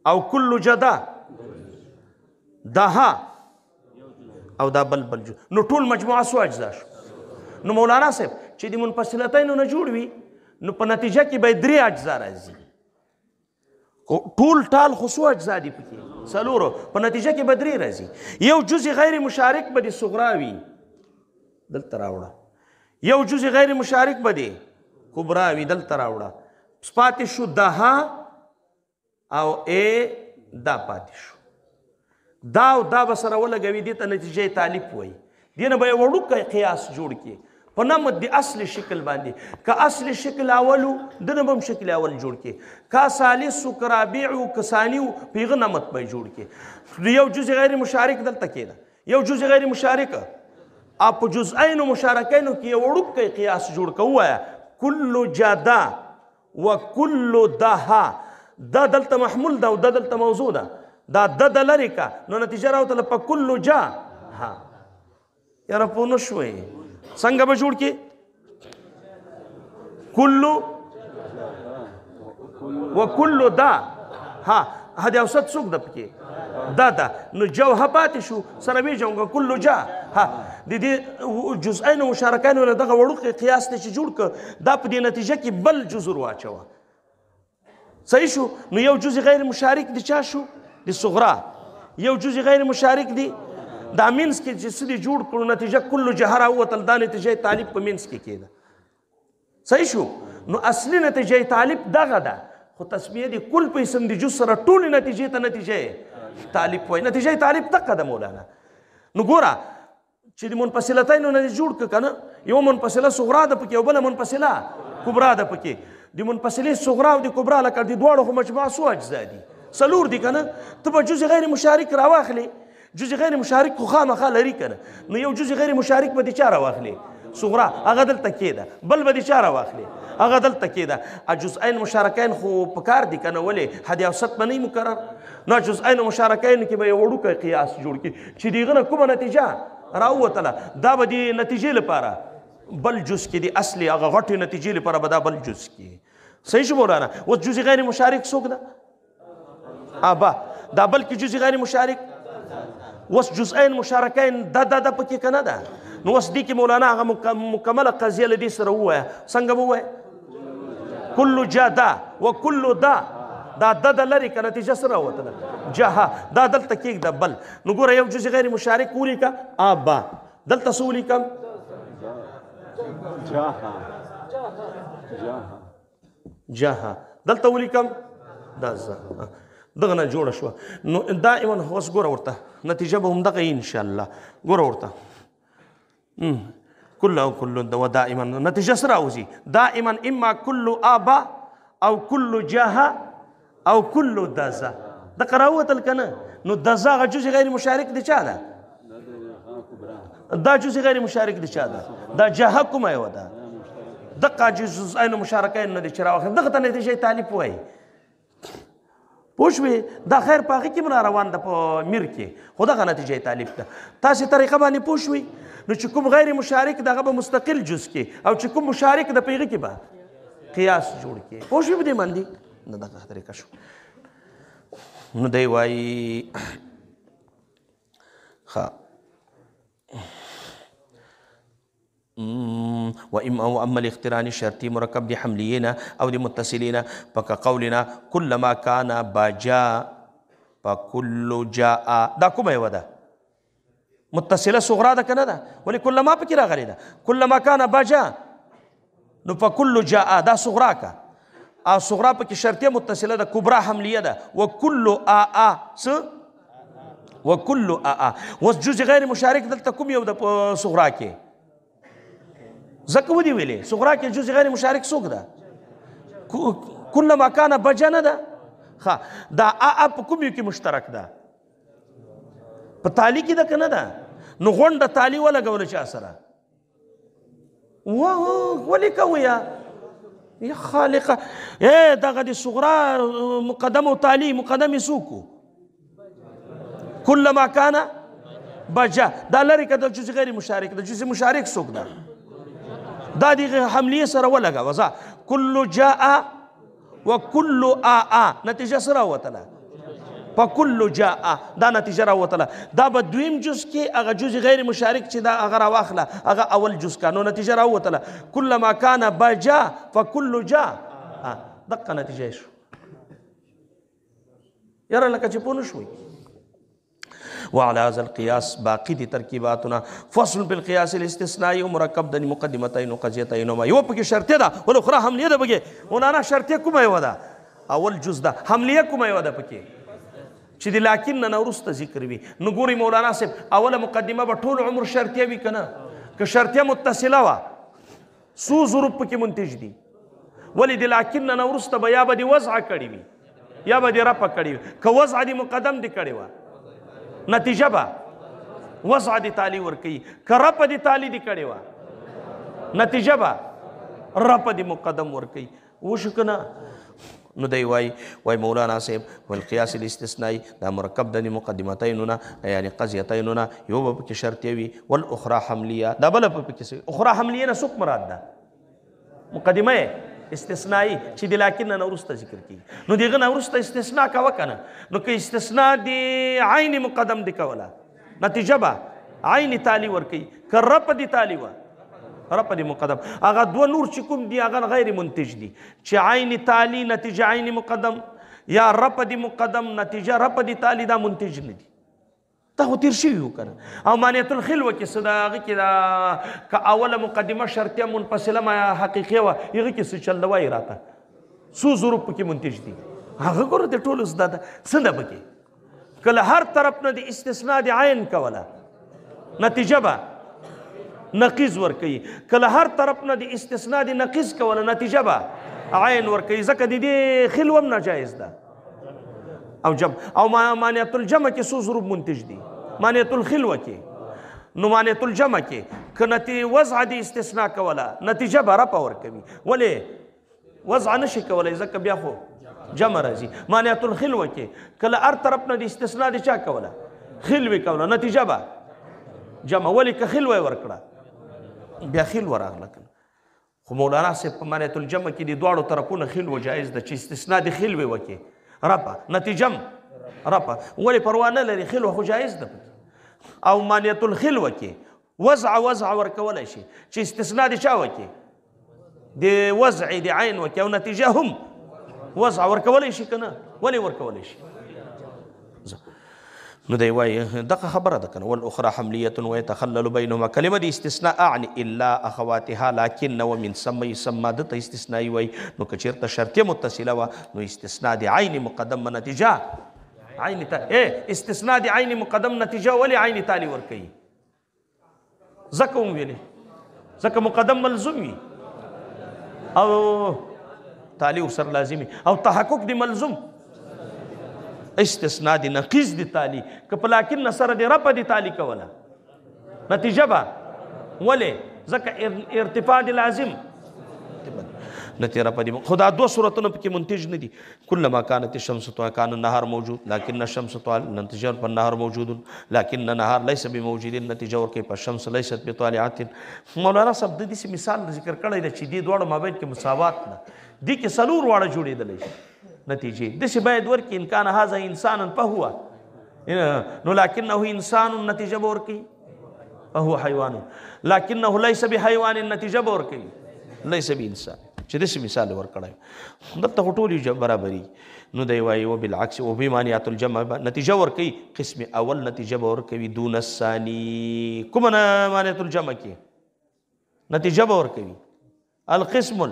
Speaker 1: او کل جدا دها او دا بل جز، نو ټول مجموعه څو اجزا شو؟ نو مولانا صاحب چې د منفصلتینو نه جوړ وي نو په نتیجه کې به 3 اجزا راځي، ټول ټال خو څو اجزا دي پکې؟ 4، په نتیجه کې به 3 راځي. یو جزء غیر مشارک به د صغرا وي، دلته راوړه، یو جزء غیر مشارک به د کبرا وي، دلته راوړه، پاتې شو دها او دا پاتې شو، دا او دا به سره ولګوي، دې ته نتیجه تالیف وایي. دې نه به یې وړوکی قیاس جوړ کړي په نمط د اصل شکل باندې، که اصل شکل اولو دنه به هم شکل اول جوړ کړي، که ثالثو که رابعو که ثانیو په هغه نمط به یې جوړ کړي. یو جزء غیر مشارک دلته کېده، یو جزء غیر مشارک په جزئینو مشارکینو کې یو وړوکی قیاس جوړ کړه، ووایه کل جدا و کل دها، دا دلته محمول ده او دا دلته موضوع ده، دا د لرې کا نو نتیجه راوتله په کل جا ها. یاره پوه نه شوئ څنګه به جوړ کړي؟ کلو و کلو دا ها، حد اوسط څوک ده پکې؟ دا ده، نو جوهه پاتې شو سره ویجونګه کلو جا ها. د دې جزئین مشارکانو له دغه وړوکی قیاس دی چې جوړ کړه، دا په دې نتیجه کې بل جز واچوه، صحیح شو. نو یو جز غیر مشارک د چا شو؟ د صغرا. یو جز غیر مشارک دی دا مینس کې چې څه دې جوړ کړو نتیجه کلو جهره ووتل، دا نتیجه طالب په مینس کې کېده، صحیح شو. نو اصلي نتیجه طالب دغه ده، خو تسمیه د کل په اسم د جز سره ټولې نتیجې ته نتیجه طالب وایي. نتیجه طالب دغه ده مولانا. نو ګوره چې د منفصلتینو نه جوړ کړه که نه، یو منفصله صغرا ده پکې او بله منفصله کبرا ده پکې. د منفصلې صغرا او د کبرا لکه د دواړو خو مجموعه څو اجزا دي؟ 4 دي که نه. ته به جز غیر مشارک راواخلې، جز غیر مشارک خو خامخا لري که نه، نو یو جز غیر مشارک به د چا راواخلې؟ صغرا، هغه دلته کېده، بل به د چا راواخلې؟ هغه دلته کېده. جزئین مشارکین خو په کار دي که نه، ولې حد اوسط به نه مقرر؟ نو جزئین مشارکین کې به یو وړوکی قیاس جوړ کړي چې د هغه نه کومه نتیجه راووتله، دا به د نتیجې لپاره بل جز کې د اصلي هغه غټې نتیجې لپاره به دا بل جز کې، صحیح شو مولانا. اوس جز غیر مشارک څوک ده؟ آبا. دا بلکې جز غیر مشارک، اوس جزئین مشارکین دا پکې که نه ده؟ نو اوس دې کې مولانا هغه مکمله قضیه له دې سره ووایه. څنګه به ووایه؟ کلو جا دا و کلو دا، دا د لرې که نتیجه څه راوتله؟ جها. دا دلته کېږده بل. نو ګوره یو جز غیر مشارک ولیکه آبا، دلته څه ولیکم؟ جها. دلته ولیکم دا دغه نه جوړه شوه. نو دائما اوس ګوره ورته نتیجه به همدغه وي انشاءالله. ګوره ورته کل او کل و دائما نتیجه څه راوځي؟ دائما اما کل آبا او کل جها او کل دزا. دغه راوتل که نه؟ نو دزا هغه جز غیر مشارک د چا ده؟ دا جز غیر مشارک د چا ده؟ دا جها کومه یوه ده؟ دغه جزئین مشارکین نه دي چې راواخلي، دغه ته نتیجه طالب وایي. پوه شوې؟ دا خیر په هغې کې هم راروان ده په میر کې، خو دغه نتیجه طالب ده. تاسې طریقه باندې پوه شوئ؟ نو چې کوم غیر مشارک دغه به مستقل جز کې، او چې کوم مشارک ده په هغې کې به قیاس جوړ کې. پوه شوې په دې باندې؟ نه دغه طریقه شو. نو دی وایي ښه واما الاقتران الشرطي مركب دي حمليين او دي متصلين فكقولنا كلما كان باجا فكل جاء. دا کومه یوه ده؟ متصله صغرا ده کنه ده، ولې كلما پکې راغلی ده؟ كلما كان باجا نو فكل جاء دا صغرا کا، او صغرا پکې شرطیه متصله ده، کبرا حملیه ده. وكل څه؟ وكل اوس جز غیر مشارک دلته کوم یو ده صغرا کې؟ ځکه ودې ویلې صغرا کې جز غیر مشارک څوک ده؟ کلما کان بجه نه ده؟ ښه دا په کوم یو کې مشترک ده؟ په تالي کې ده که نه ده؟ نو غونډه تالي ولګوله چا سره؟ ولې کوو یا خالقه دغه د صغرا مقدم او تالي مقدم یې څوک کلما کان بجا دا لرې که د جز غیر مشارک د جز مشارک څوک ده دا د حملیې سره ولګوه ځه کل جاء وکل آ نتیجه سره راوتله فکل جاء دا نتیجه راوتله دا به دویم جز کې هغه جز غیر مشارک چې دا هغه راواخله هغه اول جز کا نو نتیجه راوتله کلما کان بجا فکل جاء دقه نتیجه شو یاره لکه چې پوه نه شوئ وعلى هذا القياس باقي دي ترکیباتنا فصل بالقياس الاستثنائي ومركب د مقدمتين وقضيتين وما یو پکې شرطه ده والاخرى حملیه ده بګي مولانا شرطه کومه یو ده اول جز ده حملیه کومه یو ده پکې چې د لکن نه ورسته ذکر وي نو ګوري مولانا صاحب اوله مقدمه به ټول عمر شرطه وي کنه که شرطه متصله وا سو ظروف پکې منتج دي ولی د لکن نه ورسته به یا به د وضع کړي وي یا به د رفع کړي وي که وضع د مقدم دي کړي وا نتیجه به وضع د تالی ورکوي که رپ د تالی د کړې وه نتیجه به رپ د مقدم ورکوي وشو که نه نو دی وای مولانا صاحب والقیاس الاستثنائي دا مرکب د مقدمتینو نه یعنی قضیتینو نه یو به پکې شرطیه وي والاخرى حملیه دا بله به پکې اخرى حملیه نه څوک مراد ده مقدمه استثنائي چې د لکن نه وروسته ذکر کیږي نو دغه نه وروسته استثناء کوه که نه نو که استثناء د عین مقدم دی کوله نتیجه به عین تالی ورکوي که رپ د تالی وه رپ د مقدم هغه دوه نور چې کوم دي هغه غیر منتج دي چې عین تالی نتیجه عین مقدم یا رپ د مقدم نتیجه رپ د تالی دا منتج نه دي دا خو تیر شوي وو که نه او مانیت الخلوه کې څه د هغه کې دا که اوله مقدمه شرطیه منفصله ما حقیقیه وه هغه کې څه چل ده وایي راته څو ظروف پکې منتج دي هغه ګوره د ټولو زده ده څه ده پکې که له هر طرف نه د استثناء د عین کوله نتیجه به نقیض ورکوي که له هر طرف نه د استثناء د نقیض کوله نتیجه به عین ورکوي ځکه د دې خلوه هم ناجایز ده او جمع او مانیت الجمع کې څو ظروف منتج دي مانیت الخلوه کې نو مانیت الجمع کې که وضع د استثناء کوله نتیجه به رپه ورکوي ولې وضع نشي کولی ځکه بیا خو جمع راځي مانیت الخلوه کې که له هر طرف نه د استثناء د چا کوله خلوې کوله نتیجه به جمع ولې که خلوه یې ورکړه بیا خلوه راغله خو مولانا صاحب په مانیت الجمع کې د دواړو طرفونه خلوه جایز ده چې استثناء د خلوې وکړي رپا نتیجم رپا ولی پروا نه لري خلوه خو جایز ده او مانیت الخلوه کې وضع ورکولی شي چې استثناء د چا وکړي د وضع د عین وکړي او نتیجه هم وضع ورکولی شي که نه ولې ورکولی شي نو دی وایي دغه خبره ده که نه والاخرى حملیة ويتخلل بینهما کلمه د استثناء اعني الا اخواتها لكن ومن ثم يسمى دته استثنائي وایي نو که چېرته شرطیه متصله وه نو استثناء د عین مقدم نتیجه عین استثناء د عین مقدم نتیجه ولې عین تالي ورکوي ځکه وویلې ځکه مقدم ملزوم وي او تالي ورسره لازمي او تحقق د ملزوم استثناء د نقیض د تالي که په لکن نه سره د رپه د تالي کوله نتیجه به ولې ځکه ارتفاع د لازم نتیجه رپه د خو دا دوه صورتونه پکې منتج نه دي کلما كانت الشمس طوال كان النهار موجود لكن الشمس طوال نتیجه پر النهار موجود لكن النهار ليس بموجود نتیجه ورکوي په الشمس ليست بطالعه مولانا صاحب د دې مثال ذکر کړی دی چې دې دواړو مابین کې مساوات نه دي کې څلور واړه جوړېدلی شي نتیجه داسې باید ورکړي ان کان هذا انسانا فهو نو لکنه انسان نتیجه به ورکوي فهو حیوان لکنه لیس بحیوان نتیجه به ورکوي لیس بانسان چې داسې مثال ورکړی دلته خو ټولې برابري نو دی وایي وبالعکس وبمانعات الجمع نتیجه ورکوي قسم اول نتیجه به ورکوي دون الثاني کومه مانعات الجمع کې نتیجه به ورکوي القسم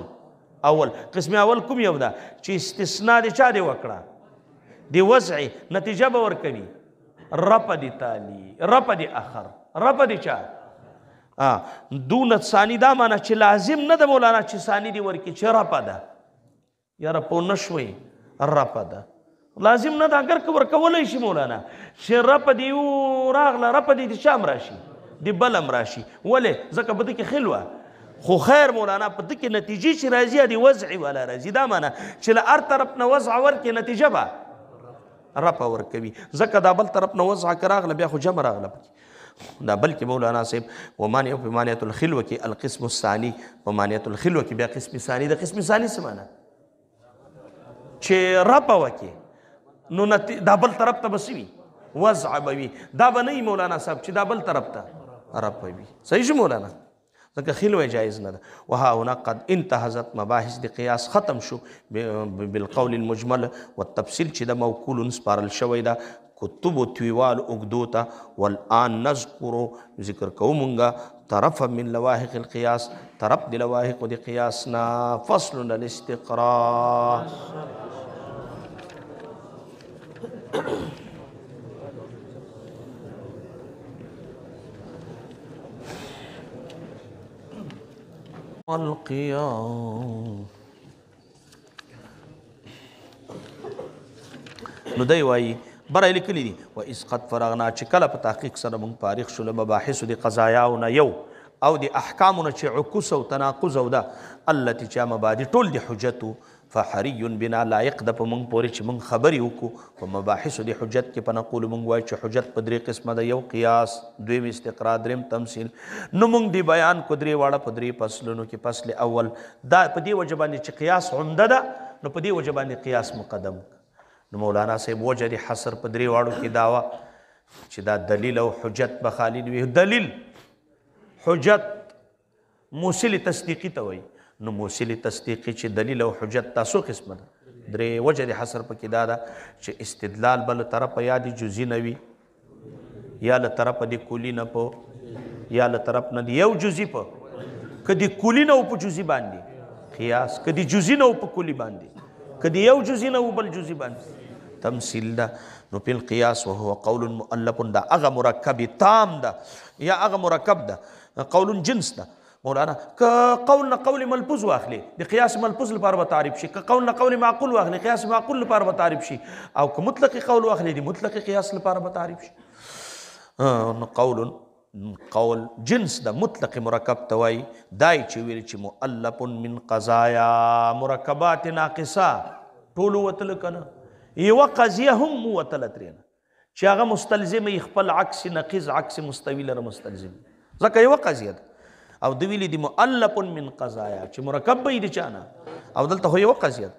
Speaker 1: اول قسم اول کوم یو ده چې استثناء د چا دی وکړه د وضع نتیجه به ورکوي رپ د تالي رپ د اخر رپ د چا دون ثانی دا معنی چې لازم نه ده مولانا چې ثانی دی ورکړي چې رپ ده یاره پوه نه شوئ رپ ده لازم نه ده اگر که ورکولی شي مولانا چې رپ د یو راغله رپ د چا هم راشي د بل هم راشي ولې ځکه په ده کې خلوه خو خیر مولانا په دې کې نتیجې چې راځي د وضع والا راځي دا معنا چې له هر طرف نه وضع ورکړي نتیجه به رفع ورکوي ځکه دا بل طرف نه وضع که راغله بیا خو جمع راغله دا بلکې مولانا صاحب ومانع په مانعة الخلوه کې القسم الثاني په مانعة الخلوه کې بیا قسم ثاني د قسم ثاني څه معنا چې رفع وکړي نو دا بل طرف ته به څه وي وضع به وي دا به نه وي مولانا صاحب چې دا بل طرف ته رفع وي صحیح شو مولانا ځکه خلوه جایز نه ده وها هنا قد انتهزت مباحث د قیاس ختم شو بالقول المجمل والتفصیل چې د موکول سپارل شوی ده کتب تیوال اگدوتا والآن نذکر ذکر کو مونگا طرف من لواحق القیاس طرف دی لواحق دی قیاسنا فصل الاستقراء والقيام نو دی وایي برای لیکلی دي و اس قد فرغنا چې کله په تحقیق سره موږ فارغ شو له مباحث د قضایاونه یو او د احکامونه چې عکوس او تناقض او ده التي چې مبادی ټول د حجتو فحري بنا لایق ده په موږ پورې چې موږ خبرې وکړو په مباحث د حجت کې په نقول موږ وایو چې حجت په درې قسمه ده یو قیاس دویم استقرا دریم تمثیل نو موږ دی بیان کو درې واړه په درې فصلونو کې فصل اول دا په دې وجه باندې چې قیاس عمده ده نو په دې وجه باندې قیاس مقدم نو مولانا صاحب وجه د حصر په درې واړو کې داوا چې دا دلیل او حجت به خالد وي دلیل حجت موصل تصدیقی ته وایي نو موصل تصدیقی چې دلیل او حجت تاسو قسمه ده درې وجه د حصر په کې دا ده چې استدلال بل طرف یا د جزئی نه وي یا له طرف د کلی نه په یا له طرف نه یو جزئی په کدی کلی نه په جزئی باندې قیاس کدی جزئی نه په کلی باندې کدی یو جزئی نه بل جزئی باندې تمثيل ده نو په القياس وهو قول مؤلف ده هغه مرکب تام ده یا هغه مرکب ده قول جنس ده مولانا که قول قول ملفوظ واخلي د قياس ملفوظ لپاره به تعریف شي که قول قول معقول واخلي قياس معقول لپاره به تعریف شي او که مطلق قول واخلي د مطلق قياس لپاره به تعریف شي قول جنس ده مطلق مرکب توای دای چې ویل چې مؤلف من قضايا مرکبات ناقصه ټول وتل کنه یو قضیه هم وتل ترنه چې هغه مستلزم خپل عکس نقیض عکس مستوی لره مستلزم ځکه یو قضیه او د ویل دي مؤلف من قضايا چې مرکب به دي چانه او دلته یو قضیه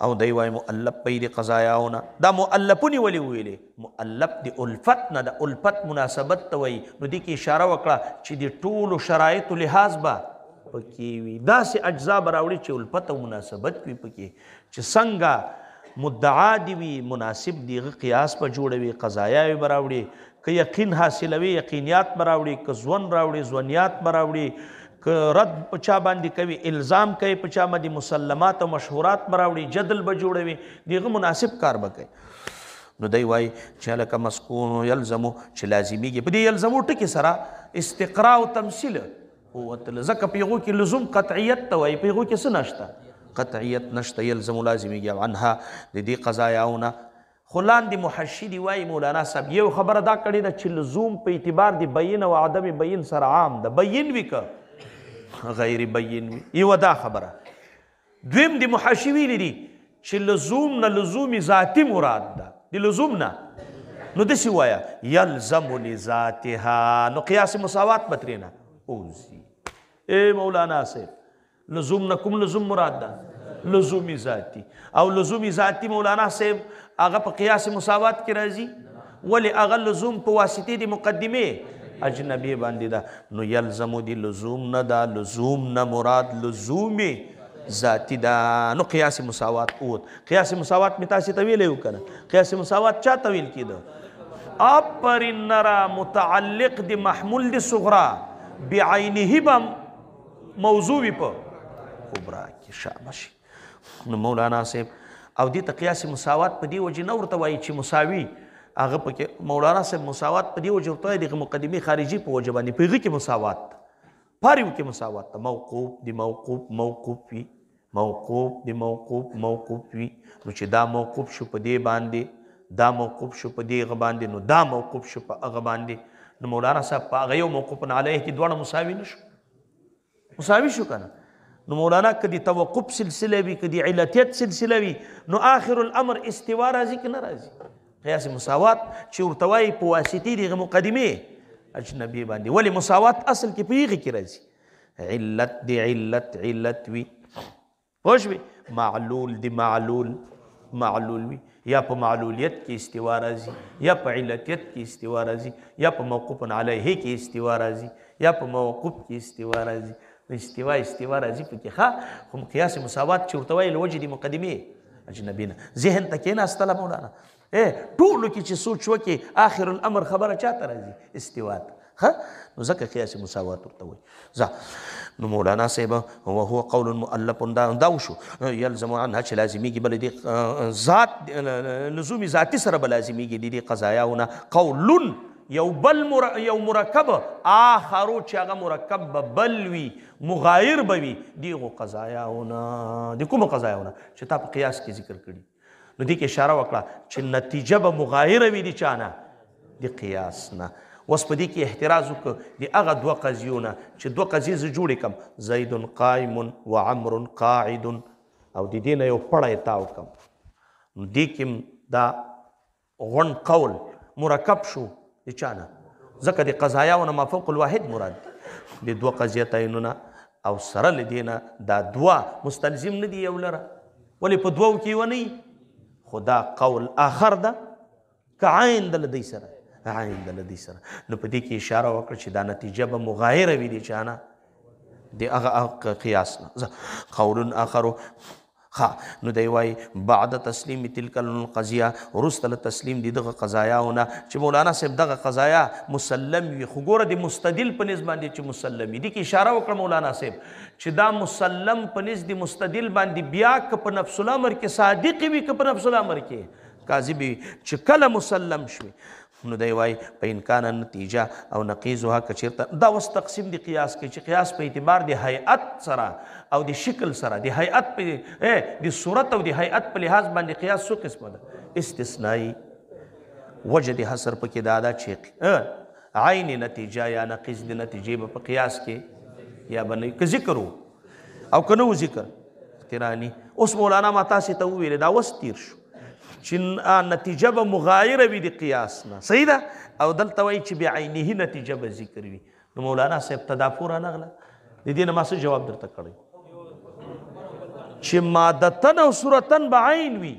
Speaker 1: او دی وای مؤلف به دي قضایاونه دا مؤلفونی ولی ویلې مؤلف دی الفت نه د الفت مناسبت ته وای نو دې کې اشاره وکړه چې د ټولو شرایطو لحاظ به پکې وي داسې اجزا به راوړي چې الفت او مناسبت وي پکې چې څنګه مدعا دی وي مناسب دی قیاس په جوړوي قضایا به راوړي که یقین حاصلوي یقینیات به راوړي که ځون راوړي ځونیات به راوړي که رد په چا باندې کوي الزام کوي په چا باندې مسلمات او مشهورات به راوړي جدل به جوړوي دغه مناسب کار به کوي نو دی وایي چې لکه مسکون یلزمو چې لازمیږي په دې یلزمو ټکي سره استقرا او تمثیل وتل ځکه په هغو کې لزوم قطعیت ته وایي په هغو کې څه نشته قطعیت نشته یلزمو لازمیږي عنها د دې قضایاونه خو لاندې محشي وایي مولانا صاحب یو خبره دا کړې ده چې لزوم په اعتبار د بیین او عدم بیین سره عام ده بیین وي که غیر بیین وي یوه دا خبره دویم د محشي ویلي دي چې لزوم نه لزوم ذاتي مراد ده د لزوم نه نو داسې وایه یلزم لذاتها نو قیاس مساوات به ترېنه اوزي ای مولانا صاحب لزوم نه کوم لزوم مراد ده لزومی ذاتی او لزومی ذاتی مولانا صاحب هغه په قیاس مساوات کې راځي ولې هغه لزوم په واسطې د مقدمې اجنبي باندې ده نو یلزمو دی لزوم نه ده لزوم نه مراد لزوم ذاتی ده نو قیاس مساوات اوت قیاس مساوات می تاسې ته ویلی و که نه قیاس مساوات چا ته ویل کېده افرین نرا متعلق د محمول د صغرا بعینه به موضوع وي په کبرا کې شاباشي نو مولانا صاحب او دې ته قیاس مساوات په دې وجې نه ورته وایي چې مساوي هغه پکې مولانا صاحب مساوات په دې وجه ورته وایي دغه مقدمې خارجي په وجه باندې په هغې کې مساوات پاریو کې مساوات ته موقوف د موقوف موقوف وي موقوف د موقوف موقوف وي نو چې دا موقوف شو په دې باندې دا موقوف شو په دې هغه باندې نو دا موقوف شو په هغه باندې نو مولانا صاحب په هغه یو موقوف علیه کې دواړه مساوي نه شو مساوي شو کنه. نو مولانا کدی توقف سلسله وي کدی علتیت سلسله وي نو آخر الامر استوا راځي که نه راځي. قیاس مساوات چې ورته وایي په واسطې دغه مقدمې اجنبي باندې. ولې مساوات اصل کې په هغې کې راځي علت دی علت وي پوه شوې، معلول دی معلول وي، یا په معلولیت کې استوا راځي، یا په علتیت کې استوا راځي، یا په موقوف علیه کې استوا راځي، یا په موقوف کې استوا راځي. استوا راځي پکې ښه. خو قیاس مساوات چې ورته وایي له وجې د مقدمې اجنبي نه. ذهن ته کېناستله مولانا ټولو کې چې سوچ وکړي آخر الامر خبره چاته راځي استوا ته ښه. نو ځکه قیاس مساوات ورته وایي. نو مولانا صاحب وهو قول مؤلف دا وشو یلزم عنها چې لازمیږي بل دې ذات لزومي ذاتي سره به لازمیږي د دې قضایاونه قول یو مرکب آخرو چې هغه مرکب به بل وي مغایر به وي دغو قضایاونه. د کومو قضایاونه چې تا په قیاس کې ذکر کړي نو دې کې اشاره وکړه چې نتیجه به مغایره وي د چا نه د قیاس نه. اوس په دې کې احتراز وکړه د هغه دوه قضیو نه چې دوه قضیې زه جوړې کړم زید قائم و عمر قاعد او د دې نه یو پړی تاو کړم نو دې کې دا غون قول مرکب شو د چا نه ځکه د قضایاونه ما فوق الواحد مراد دي د دوه قضیه تعینونه او سره له دې نه دا دوه مستلزم نه دي یو لره. ولې په دوو کې ونه خو دا قول آخر ده که عین ده له دوی سره عین ده له دوی سره. نو په دې کې اشاره وکړه چې دا نتیجه به مغایره وي د چا نه د هغه قیاس نه. قول آخر نو دی وایي بعد تسلیم تلک القضیه وروسته له تسلیم د دغه قضایاونه چې مولانا صاحب دغه قضایا مسلم وي. خو ګوره د مستدل په نسبت باندې چې مسلم وي دې کې اشاره وکړه مولانا صاحب چې دا مسلم په نسبت د مستدل باندې بیا که په نفس الامر کې صادق وي که په نفس الامر کې کاذب وي چې کله مسلم شوي نو دی وایي په امکان نتیجه او نقیضها که چېرته دا اوس تقسیم د قیاس کوي چې قیاس په اعتبار د هیئت سره او د شکل سره د هیئت په د صورت او د هیئت په لحاظ باندې قیاس څو قسمه ده استثنایی وجه د حصر پکې دا ده چې عین نتیجه یا نقیض د نتیجې به په قیاس کې یا به نه که ذکر او که نه و ذکر اقتراني. اوس مولانا ما تاسې ته وویلې دا اوس تیر شو چې نتیجه به مغایره وي د قیاس نه صحیح ده او دلته وایي چې بعینه نتیجه به ذکر وي. نو مولانا صاحب تدافع رانغله د دې نه ما څه جواب درته کړی چې مادتن او صورتن به عین وي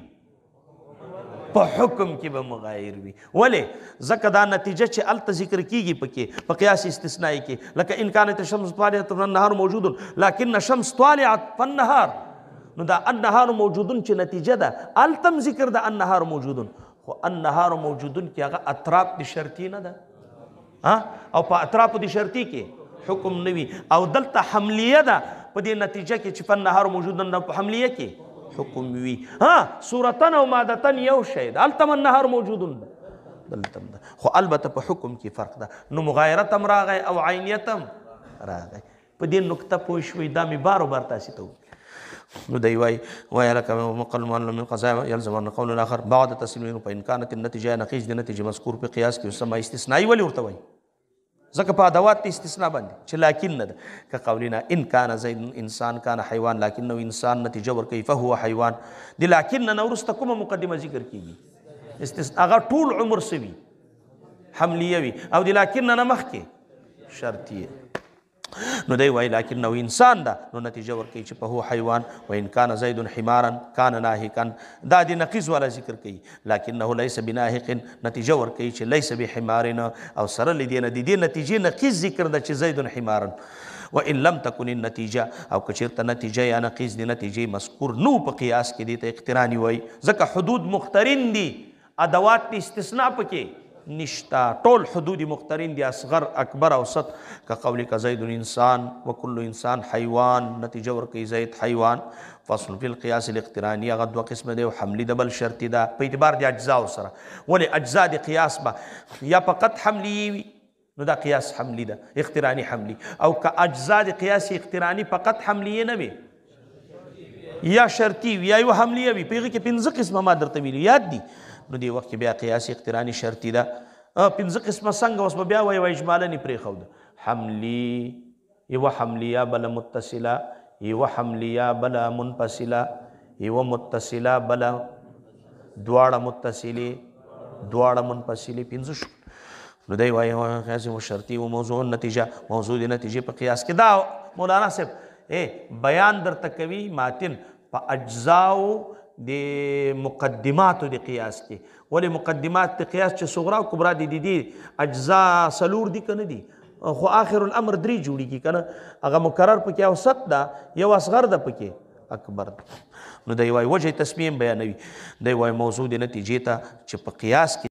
Speaker 1: په حکم کې به مغایر وي. ولې ځکه دا نتیجه چې هلته ذکر کیږي پکې په قیاس استثنایی کې لکه ان کانت الشمس طالعة فالنهار موجود لكن الشمس طالعة فالنهار نو دا النهار موجودون چې نتیجه ده هلته ذکر ده النهار موجودون خو النهار موجودون کې هغه اطراف د شرطي نه ده او په اطرافو د شرطي کې حکم نه وي او دلته حملیه ده په دې نتیجه کې چې فالنهار موجودون په حملیه کې حکم وي. صورتن او مادتن یو شی ده هلته النهار موجودون ده دلته ده خو البته په حکم کې فرق ده. نو مغایرت هم راغی او عینیت هم راغی. په دې نکته پوه شوئ دا مې بار بار تاسې ته وکړي. نو دی وایي لك مقل معلوم من قضايا يلزم ان قول الاخر بعد تسليم فان كانت النتيجه نقيض د نتیجه مذکور په قیاس کې يسمى استثنائي. ولې ورته وایي ځکه په ادوات استثناء باندې چې لكن نه ده که قولنا ان كان زيد انسان كان حيوان لكنه انسان نتیجه ورکوي فهو حيوان د لكن نه وروسته کومه مقدمه ذکر کیږي استثناء هغه ټول عمر سوي حملیه وي او د لكن نه مخکې شرطیه. نو دی وایي لكنه انسان ده نو نتیجه ورکوي چې په هو حیوان وان کان زید حمارا کان ناهقا دا د نقیض والا ذکر کوي لكنه ليس بناهق نتیجه ورکوي چې ليس بحمار او سره له دې نه د دې نتیجې نقیض ذکر ده چې زید حمارا وان لم تكن النتیجه او که چېرته نتیجه یا نقیض د نتیجې مذکور نو په قیاس کې دې ته اقتراني وایي ځکه حدود مقترن دي ادوات د استثناء پکې نشتا ټول حدود مقترن دي اصغر اکبر اوسط که قولی که زید انسان وکل انسان حیوان نتیجه ورکوي زید حیوان. فصل فی القیاس الاقترانی هغه دوه قسمه دی حملی ده بل شرطي ده په اعتبار د اجزاو سره. ولې اجزا د قیاس به یا فقط حملی وي نو دا قیاس حملی ده اقترانی حملی او که اجزا د قیاس اقترانی فقط حملیه نه وي یا شرطي وي یا یو حملیه وي په هغې کې پنځه قسمه ما درته ویلي یاد دي. نو دی وخت کې بیا قیاس اقترانی شرطي ده پنځه قسمه څنګه اوس به بیا وایي اجمالا یې پرېښوده حملي یوه حملیه بله متصله، یوه حملیه بله منفصله، یوه متصله بله دواړه متصلې دواړه منفصلې، پنځه شو. نو دی وایي قیاس شرطي و موضوع نتیجه، موضوع د نتیجې په قیاس کې دا مولانا صاحب بیان درته کوي ماتن په اجزاو د مقدماتو د قیاس کې. ولې مقدمات د قیاس چې صغرا او کبرا دي اجزا څلور دي که نه دي، خو آخر الامر درې جوړېږي که نه. هغه مکرر پکې اوسط ده، یو اصغر ده پکې اکبر ده. نو دی وایي وجه تسمیم بیانوي، دی وایي موضوع د نتیجې ته چې په قیاس کې